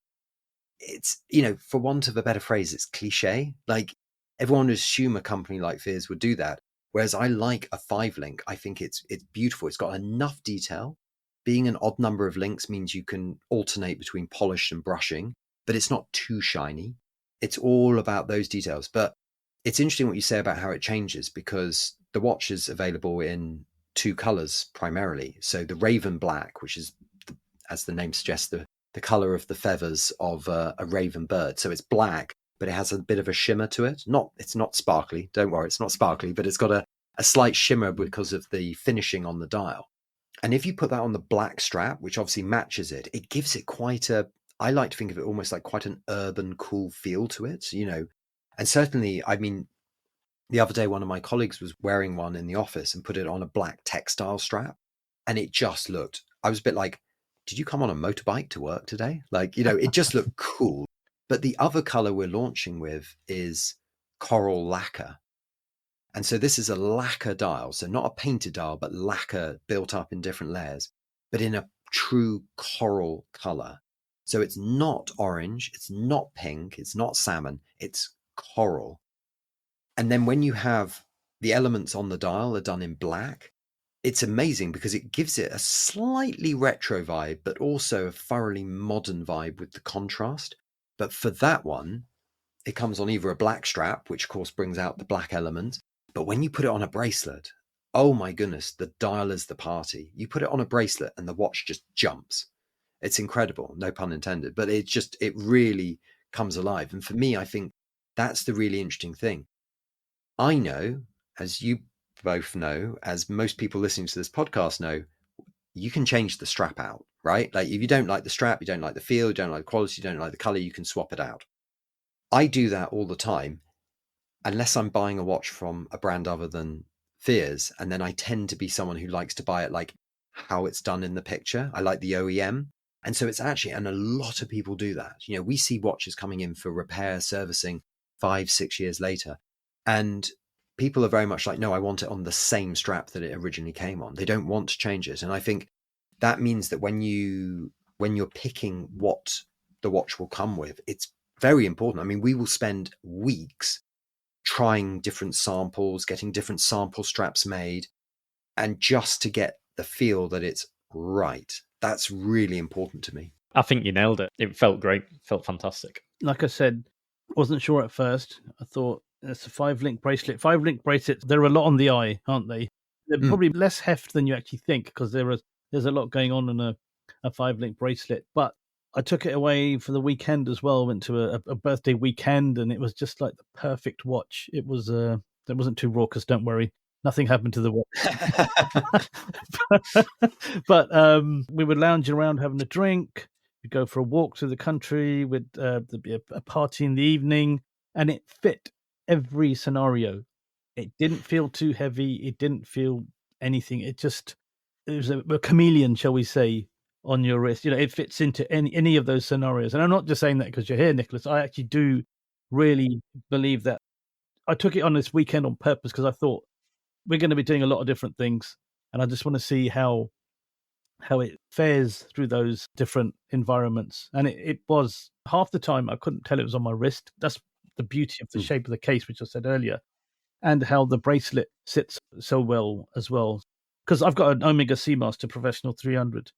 It's, for want of a better phrase, it's cliche. Like, everyone would assume a company like Fears would do that. Whereas I like a 5-link. I think it's beautiful. It's got enough detail. Being an odd number of links means you can alternate between polished and brushing, but it's not too shiny. It's all about those details. But it's interesting what you say about how it changes, because the watch is available in 2 colors primarily. So the raven black, which is, as the name suggests, the color of the feathers of a raven bird. So it's black, but it has a bit of a shimmer to it. It's not sparkly. Don't worry, it's not sparkly, but it's got a slight shimmer because of the finishing on the dial. And if you put that on the black strap, which obviously matches it, it gives it I like to think of it almost like quite an urban, cool feel to it, And certainly, I mean, the other day, one of my colleagues was wearing one in the office and put it on a black textile strap. And it just looked, I was a bit like, did you come on a motorbike to work today? Like, it just looked cool. But the other color we're launching with is coral lacquer. And so this is a lacquer dial. So not a painted dial, but lacquer built up in different layers, but in a true coral color. So it's not orange, it's not pink, it's not salmon, it's coral. And then when you have the elements on the dial are done in black, it's amazing because it gives it a slightly retro vibe, but also a thoroughly modern vibe with the contrast. But for that one, it comes on either a black strap, which of course brings out the black element. But when you put it on a bracelet, oh my goodness, the dial is the party. You put it on a bracelet and the watch just jumps. It's incredible, no pun intended, but it really comes alive. And for me, I think that's the really interesting thing. I know, as you both know, as most people listening to this podcast know, you can change the strap out, right? Like if you don't like the strap, you don't like the feel, you don't like the quality, you don't like the color, you can swap it out. I do that all the time, unless I'm buying a watch from a brand other than Fears. And then I tend to be someone who likes to buy it like how it's done in the picture. I like the OEM. And so it's actually, and a lot of people do that. We see watches coming in for repair, servicing 5-6 years later. And people are very much like, no, I want it on the same strap that it originally came on. They don't want to change it. And I think that means that when you're picking what the watch will come with, it's very important. I mean, we will spend weeks trying different samples, getting different sample straps made, and just to get the feel that it's right. That's really important to me. I think you nailed it. It felt great. Felt fantastic. Like I said, wasn't sure at first. I thought it's a 5-link bracelet. 5-link bracelets, they're a lot on the eye, aren't they? They're probably less heft than you actually think, because there's a lot going on in a 5-link bracelet. But I took it away for the weekend as well. Went to a birthday weekend, and it was just like the perfect watch. It was it wasn't too raucous. Don't worry, nothing happened to the watch. but we were lounging around having a drink. We'd go for a walk through the country. There'd be a party in the evening, and it fit every scenario. It didn't feel too heavy. It didn't feel anything. It was a chameleon, shall we say, on your wrist. It fits into any of those scenarios. And I'm not just saying that because you're here, Nicholas. I actually do really believe that. I took it on this weekend on purpose because I thought we're going to be doing a lot of different things, and I just want to see how it fares through those different environments. And it was half the time I couldn't tell it was on my wrist. That's the beauty of the shape of the case, which I said earlier, and how the bracelet sits so well as well. Because I've got an Omega Seamaster Professional 300,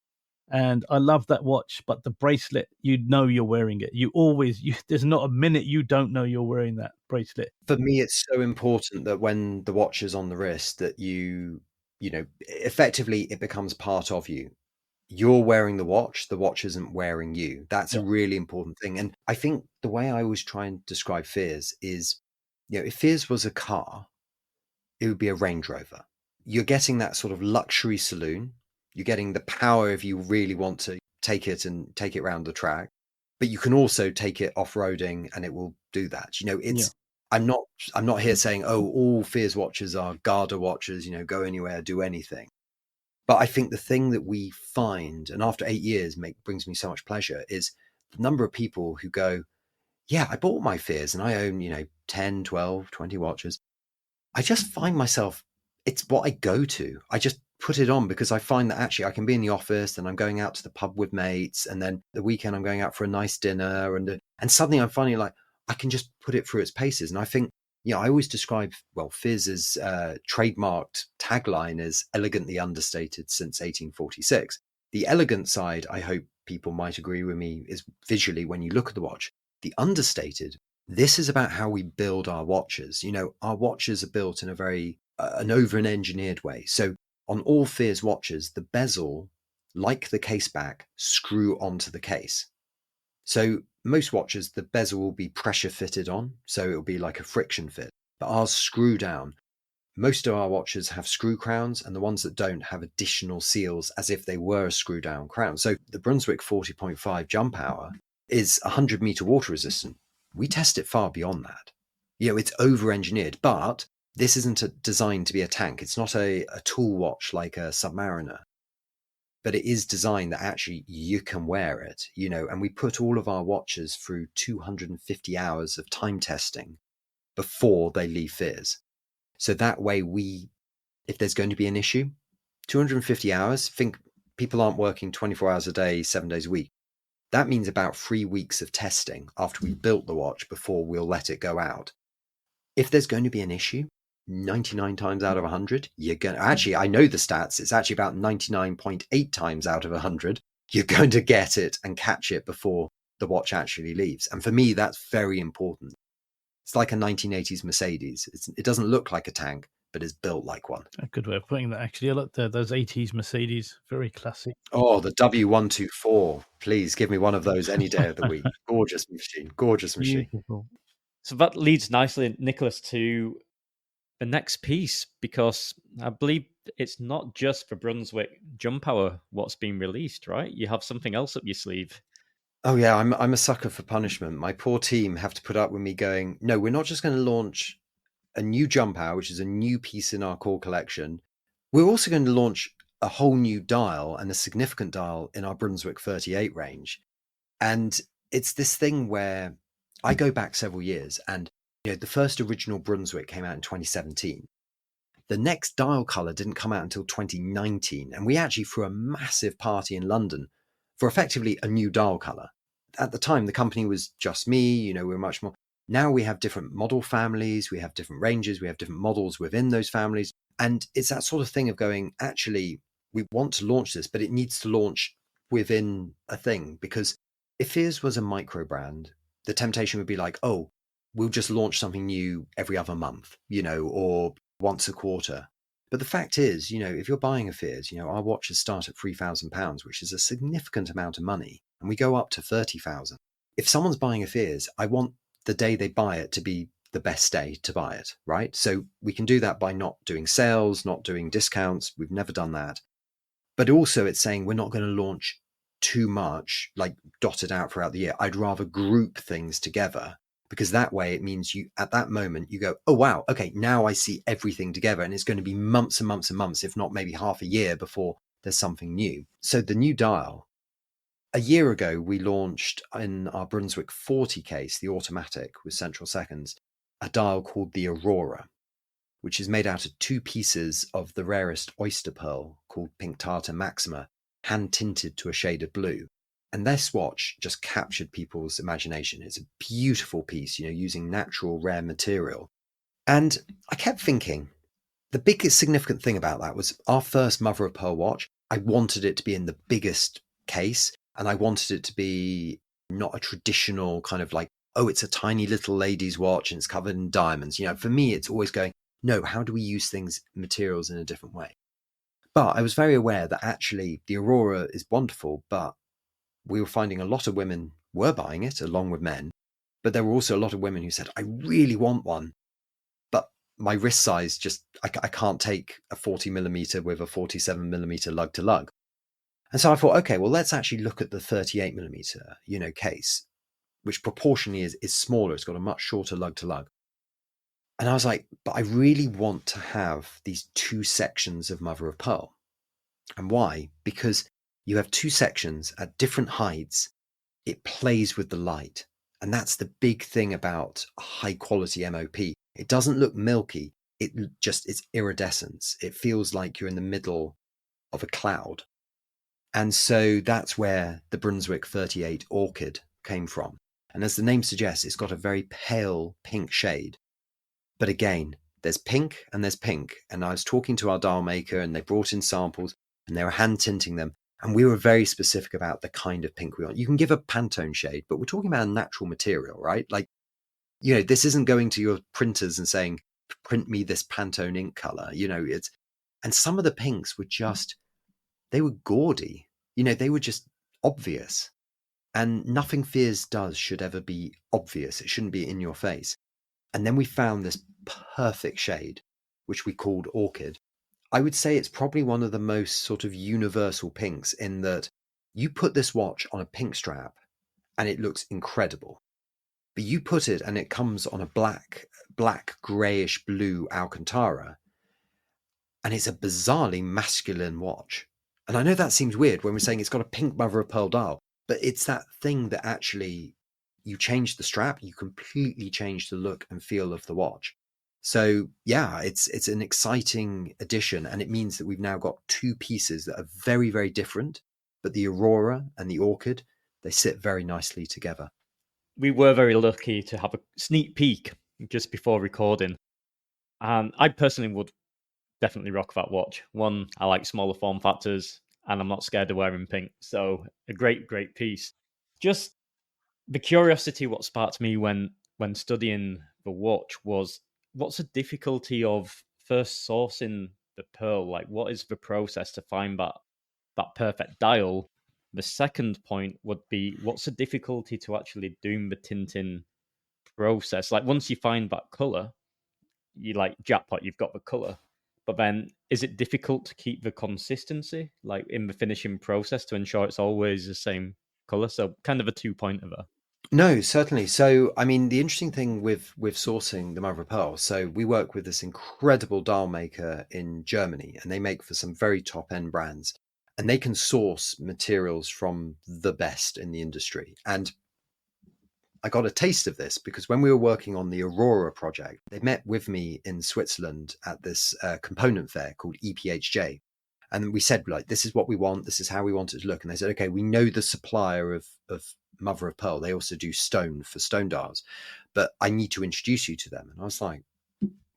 and I love that watch, but the bracelet, you're wearing it. There's not a minute you don't know you're wearing that bracelet. For me, it's so important that when the watch is on the wrist, that effectively it becomes part of you. You're wearing the watch isn't wearing you. That's a really important thing. And I think the way I always try and describe Fears is, if Fears was a car, it would be a Range Rover. You're getting that sort of luxury saloon. You're getting the power if you really want to take it and take it around the track, but you can also take it off-roading and it will do that. You know, it's, I'm not here saying, oh, all Fears watches are Garda watches, you know, go anywhere, do anything. But I think the thing that we find, and after 8 years brings me so much pleasure, is the number of people who go, yeah, I bought my Fears and I own, you know, 10, 12, 20 watches. I just find myself, it's what I go to. I just put it on because I find that actually I can be in the office and I'm going out to the pub with mates, and then the weekend I'm going out for a nice dinner, and suddenly I'm finding like I can just put it through its paces. And I think, you know, I always describe, well, Fizz's trademarked tagline is elegantly understated since 1846. The elegant side, I hope people might agree with me, is visually when you look at the watch. The understated, this is about how we build our watches. You know, our watches are built in a very an over-engineered way. So on all Fears watches, the bezel, like the case back, screw onto the case. So most watches, the bezel will be pressure fitted on, so it'll be like a friction fit, but ours screw down. Most of our watches have screw crowns, and the ones that don't have additional seals as if they were a screw down crown. So the Brunswick 40.5 jump hour is 100 meter water resistant. We test it far beyond that. You know, it's over-engineered, but this isn't designed to be a tank. It's not a tool watch like a Submariner, but it is designed that actually you can wear it, you know, and we put all of our watches through 250 hours of time testing before they leave Fears. So that way if there's going to be an issue, 250 hours, think people aren't working 24 hours a day, 7 days a week. That means about 3 weeks of testing after we built the watch before we'll let it go out. If there's going to be an issue, 99 times out of 100, you're going to, actually, I know the stats, it's actually about 99.8 times out of 100, you're going to get it and catch it before the watch actually leaves. And for me, that's very important. It's like a 1980s Mercedes. It doesn't look like a tank, but it's built like one. A good way of putting that, actually. I looked at those 80s Mercedes, very classic. Oh, the W124. Please give me one of those any day of the week. Gorgeous machine. Gorgeous machine. Beautiful. So that leads nicely, Nicholas, to the next piece, because I believe it's not just for Brunswick Jump Hour what's been released, right? You have something else up your sleeve. Oh yeah, I'm a sucker for punishment. My poor team have to put up with me going, no, we're not just going to launch a new jump hour, which is a new piece in our core collection. We're also going to launch a whole new dial, and a significant dial, in our Brunswick 38 range. And it's this thing where I go back several years, and you know, the first original Brunswick came out in 2017. The next dial color didn't come out until 2019, and we actually threw a massive party in London for effectively a new dial color. At the time, the company was just me, you know, we were much more. Now we have different model families, we have different ranges, we have different models within those families. And it's that sort of thing of going, actually, we want to launch this, but it needs to launch within a thing. Because if Fears was a micro brand, the temptation would be like, oh, we'll just launch something new every other month, you know, or once a quarter. But the fact is, you know, if you're buying a Fears, you know, our watches start at £3,000, which is a significant amount of money, and we go up to 30,000. If someone's buying a Fears, I want the day they buy it to be the best day to buy it, right? So we can do that by not doing sales, not doing discounts. We've never done that. But also it's saying we're not going to launch too much, like dotted out throughout the year. I'd rather group things together, because that way it means you, at that moment, you go, oh, wow, okay, now I see everything together. And it's going to be months and months and months, if not maybe half a year before there's something new. So the new dial, a year ago, we launched in our Brunswick 40 case, the automatic with central seconds, a dial called the Aurora, which is made out of 2 pieces of the rarest oyster pearl called Pink Tartar Maxima, hand tinted to a shade of blue. And this watch just captured people's imagination. It's a beautiful piece, you know, using natural rare material. And I kept thinking, the biggest significant thing about that was our first mother of pearl watch. I wanted it to be in the biggest case, and I wanted it to be not a traditional kind of like, oh, it's a tiny little lady's watch and it's covered in diamonds. You know, for me, it's always going, no, how do we use materials in a different way? But I was very aware that actually the Aurora is wonderful, but we were finding a lot of women were buying it along with men, but there were also a lot of women who said, I really want one, but my wrist size just, I can't take a 40 millimeter with a 47 millimeter lug to lug. And so I thought, okay, well, let's actually look at the 38 millimeter, case, which proportionally is smaller. It's got a much shorter lug to lug. And I was like, but I really want to have these two sections of mother of pearl. And why? Because you have two sections at different heights. It plays with the light. And that's the big thing about a high quality MOP. It doesn't look milky. It's iridescence. It feels like you're in the middle of a cloud. And so that's where the Brunswick 38 Orchid came from. And as the name suggests, it's got a very pale pink shade. But again, there's pink and there's pink. And I was talking to our dial maker and they brought in samples and they were hand tinting them. And we were very specific about the kind of pink we want. You can give a Pantone shade, but we're talking about a natural material, right? Like, this isn't going to your printers and saying, print me this Pantone ink color. And some of the pinks were just, they were gaudy. They were just obvious. And Nothing Fears does should ever be obvious. It shouldn't be in your face. And then we found this perfect shade, which we called Orchid. I would say it's probably one of the most sort of universal pinks in that you put this watch on a pink strap and it looks incredible. But you put it and it comes on a black, grayish blue Alcantara. And it's a bizarrely masculine watch. And I know that seems weird when we're saying it's got a pink mother of pearl dial, but it's that thing that actually, you change the strap, you completely change the look and feel of the watch. So yeah, it's an exciting addition, and it means that we've now got two pieces that are very, very different, but the Aurora and the Orchid, they sit very nicely together. We were very lucky to have a sneak peek just before recording. And I personally would definitely rock that watch. One, I like smaller form factors, and I'm not scared of wearing pink. So a great, great piece. Just the curiosity what sparked me when studying the watch was, what's the difficulty of first sourcing the pearl? Like, what is the process to find that perfect dial? The second point would be, what's the difficulty to actually doing the tinting process? Like, once you find that color, you like jackpot, you've got the color. But then, is it difficult to keep the consistency, like in the finishing process, to ensure it's always the same color? So, kind of a 2-pointer there. No, certainly. So, I mean, the interesting thing with sourcing the mother of pearl, so we work with this incredible dial maker in Germany, and they make for some very top end brands, and they can source materials from the best in the industry. And I got a taste of this because when we were working on the Aurora project, they met with me in Switzerland at this component fair called EPHJ. And we said, like, this is what we want. This is how we want it to look. And they said, okay, we know the supplier of mother of pearl. They also do stone for stone dials, but I need to introduce you to them. And I was like,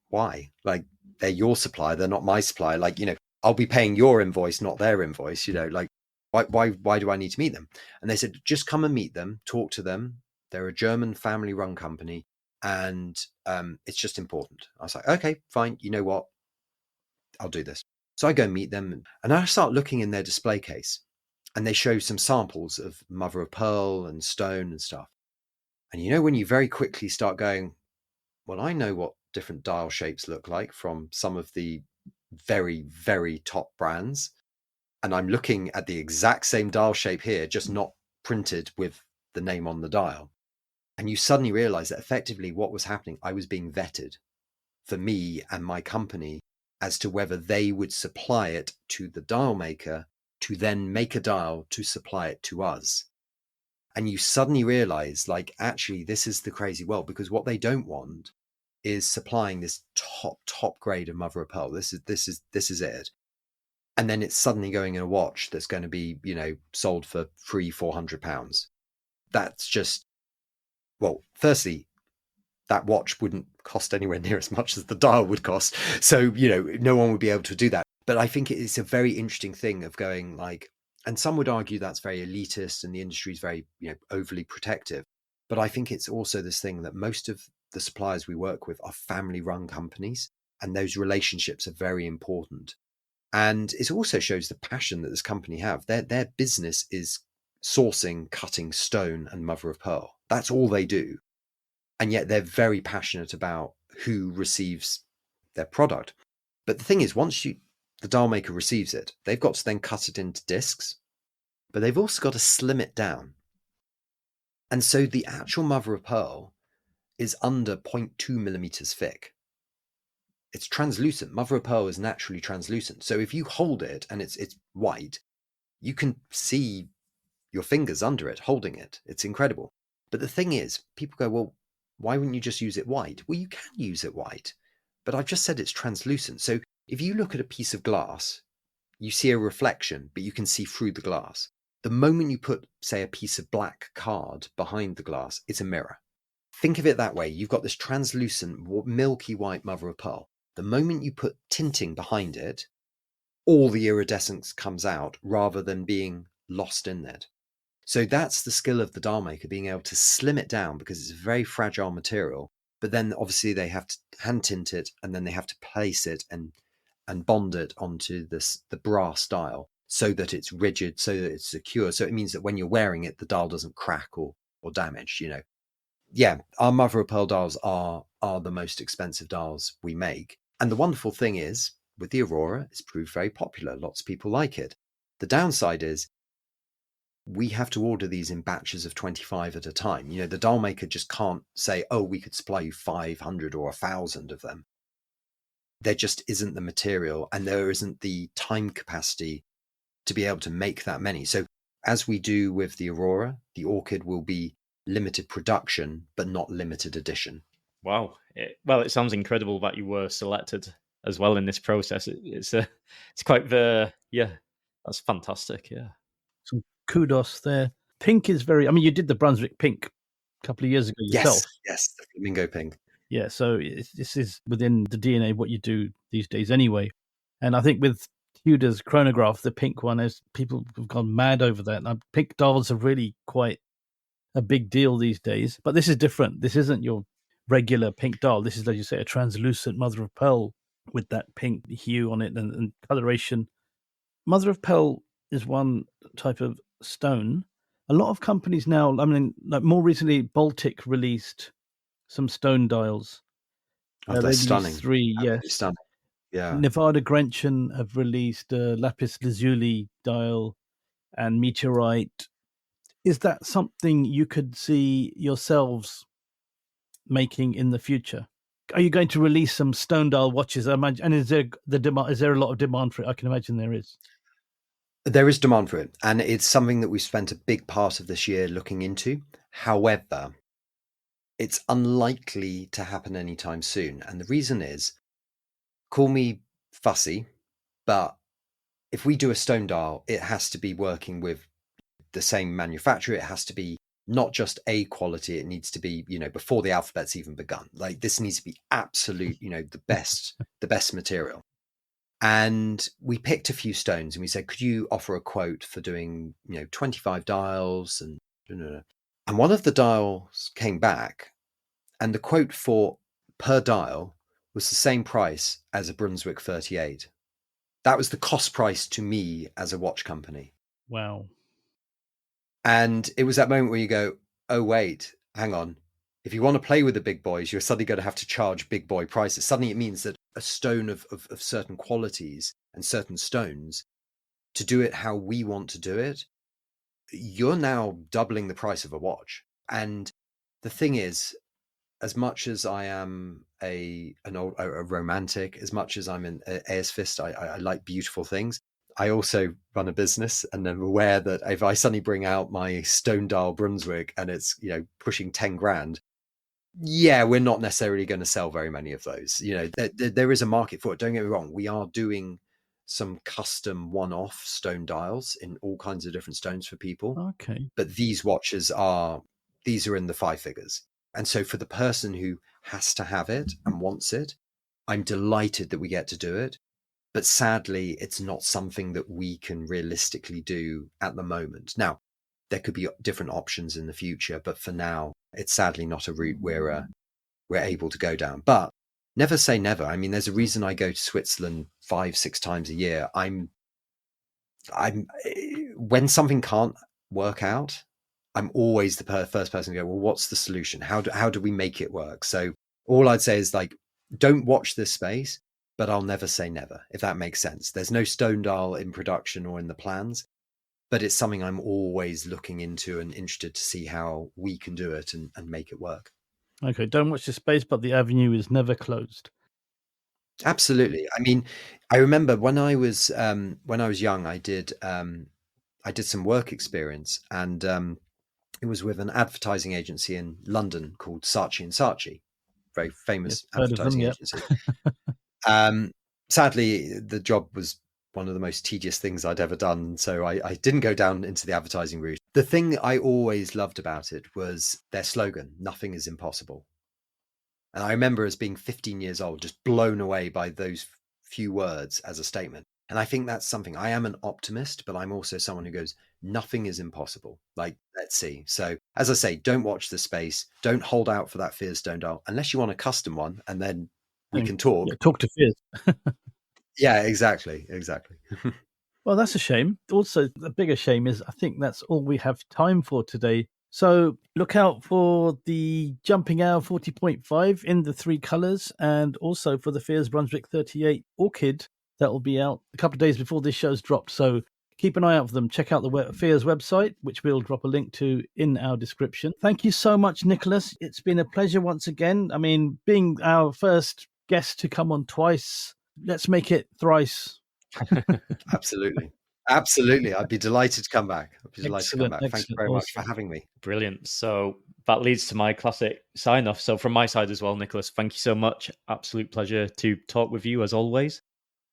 why? Like, they're your supplier. They're not my supplier. Like, I'll be paying your invoice, not their invoice, like, why do I need to meet them? And they said, just come and meet them, talk to them. They're a German family run company. And it's just important. I was like, okay, fine. You know what? I'll do this. So I go meet them and I start looking in their display case, and they show some samples of mother of pearl and stone and stuff. And when you very quickly start going, well, I know what different dial shapes look like from some of the very, very top brands. And I'm looking at the exact same dial shape here, just not printed with the name on the dial. And you suddenly realize that effectively what was happening, I was being vetted for me and my company as to whether they would supply it to the dial maker to then make a dial to supply it to us. And you suddenly realize, like, actually, this is the crazy world, because what they don't want is supplying this top grade of mother of pearl. This is it. And then it's suddenly going in a watch that's going to be, sold for £300-400. That's just, well, firstly, that watch wouldn't cost anywhere near as much as the dial would cost. So, no one would be able to do that. But I think it's a very interesting thing of going, like, and some would argue that's very elitist and the industry is very, overly protective. But I think it's also this thing that most of the suppliers we work with are family run companies, and those relationships are very important. And it also shows the passion that this company have. Their business is sourcing, cutting stone and mother of pearl. That's all they do. And yet they're very passionate about who receives product. But the thing is, once the dial maker receives it, they've got to then cut it into discs, but they've also got to slim it down. And so the actual mother of pearl is under 0.2 millimeters thick. It's translucent. Mother of pearl is naturally translucent. So if you hold it and it's white, you can see your fingers under it, holding it. It's incredible. But the thing is, people go, well, why wouldn't you just use it white? Well, you can use it white, but I've just said it's translucent. So if you look at a piece of glass, you see a reflection, but you can see through the glass. The moment you put, say, a piece of black card behind the glass, it's a mirror. Think of it that way. You've got this translucent, milky white mother of pearl. The moment you put tinting behind it, all the iridescence comes out rather than being lost in it. So that's the skill of the dial maker, being able to slim it down because it's a very fragile material. But then obviously they have to hand tint it, and then they have to place it and bond it onto the brass dial so that it's rigid, so that it's secure. So it means that when you're wearing it, the dial doesn't crack or damage, you know. Yeah, our mother of pearl dials are the most expensive dials we make. And the wonderful thing is, with the Aurora, it's proved very popular. Lots of people like it. The downside is we have to order these in batches of 25 at a time. You know, the dial maker just can't say, oh, we could supply you 500 or 1,000 of them. There just isn't the material, and there isn't the time capacity to be able to make that many. So as we do with the Aurora, the Orchid will be limited production, but not limited edition. Wow. It sounds incredible that you were selected as well in this process. It's quite that's fantastic. Yeah. Some kudos there. Pink is very, I mean, you did the Brunswick pink a couple of years ago yourself. Yes, the flamingo pink. Yeah, so this is within the DNA of what you do these days anyway. And I think with Tudor's chronograph, the pink one, is people have gone mad over that. And pink dials are really quite a big deal these days. But this is different. This isn't your regular pink dial. This is, as you say, a translucent mother of pearl with that pink hue on it and coloration. Mother of pearl is one type of stone. A lot of companies now, I mean, like more recently, Baltic released some stone dials. They're stunning. 3, yes. Stunning. Yeah. Nevada Grenchen have released a lapis lazuli dial and meteorite. Is that something you could see yourselves making in the future? Are you going to release some stone dial watches? I imagine, and is there a lot of demand for it? I can imagine there is. There is demand for it, and it's something that we spent a big part of this year looking into. However, it's unlikely to happen anytime soon. And the reason is, call me fussy, but if we do a stone dial, it has to be working with the same manufacturer. It has to be not just A quality. It needs to be, you know, before the alphabet's even begun. Like, this needs to be absolute, you know, the best material. And we picked a few stones and we said, could you offer a quote for doing, you know, 25 dials? And one of the dials came back, and the quote for per dial was the same price as a Brunswick 38. That was the cost price to me as a watch company. Wow. And it was that moment where you go, oh, wait, hang on. If you want to play with the big boys, you're suddenly going to have to charge big boy prices. Suddenly it means that a stone of certain qualities and certain stones, to do it how we want to do it, you're now doubling the price of a watch. And the thing is, as much as I am a romantic, as much as I'm an Eisfist, I like beautiful things. I also run a business, and I'm aware that if I suddenly bring out my stone dial Brunswick and it's, you know, pushing 10 grand, yeah, we're not necessarily going to sell very many of those. You know, there is a market for it. Don't get me wrong. We are doing some custom one-off stone dials in all kinds of different stones for people. Okay. But these watches are in the 5 figures. And so for the person who has to have it and wants it, I'm delighted that we get to do it. But sadly, it's not something that we can realistically do at the moment. Now, there could be different options in the future, but for now, it's sadly not a route we're able to go down. But never say never. I mean, there's a reason I go to Switzerland 5-6 times a year. I'm when something can't work out, I'm always the first person to go, well, what's the solution? How do we make it work? So all I'd say is, like, don't watch this space. but I'll never say never, if that makes sense. There's no stone dial in production or in the plans, but it's something I'm always looking into and interested to see how we can do it and make it work. Okay, don't watch the space, but the avenue is never closed. Absolutely. I mean, I remember when I was young, I did some work experience, and it was with an advertising agency in London called Saatchi and Saatchi, very famous advertising agency. Sadly, the job was one of the most tedious things I'd ever done, so I didn't go down into the advertising route. The thing I always loved about it was their slogan, "Nothing is impossible." And I remember as being 15 years old, just blown away by those few words as a statement. And I think that's something. I am an optimist, but I'm also someone who goes, nothing is impossible. Like, let's see. So as I say, don't watch the space. Don't hold out for that Fears Stone Dial unless you want a custom one, and then we can talk. Yeah, talk to Fears. Yeah, exactly. Well, that's a shame. Also, the bigger shame is I think that's all we have time for today. So look out for the Jumping Hour 40.5 in the 3 colours, and also for the Fears Brunswick 38 Orchid that will be out a couple of days before this show's dropped. So keep an eye out for them. Check out the Fears website, which we'll drop a link to in our description. Thank you so much, Nicholas. It's been a pleasure once again. I mean, being our first guest to come on twice, let's make it thrice. Absolutely. I'd be delighted to come back. Thank you very much for having me. Brilliant. So that leads to my classic sign off. So from my side as well, Nicholas, thank you so much. Absolute pleasure to talk with you as always.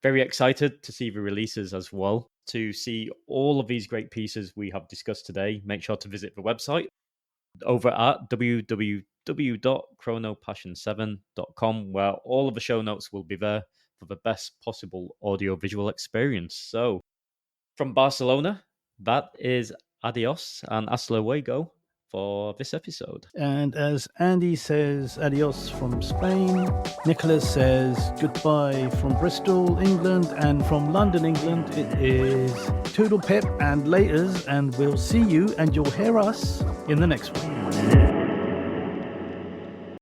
Very excited to see the releases as well. To see all of these great pieces we have discussed today, make sure to visit the website over at www.chronopassion7.com, where all of the show notes will be there for the best possible audio-visual experience. So from Barcelona, that is adios and hasta luego for this episode. And as Andy says adios from Spain, Nicholas says goodbye from Bristol, England, and from London, England, it is Toodle Pip and laters, and we'll see you and you'll hear us in the next one.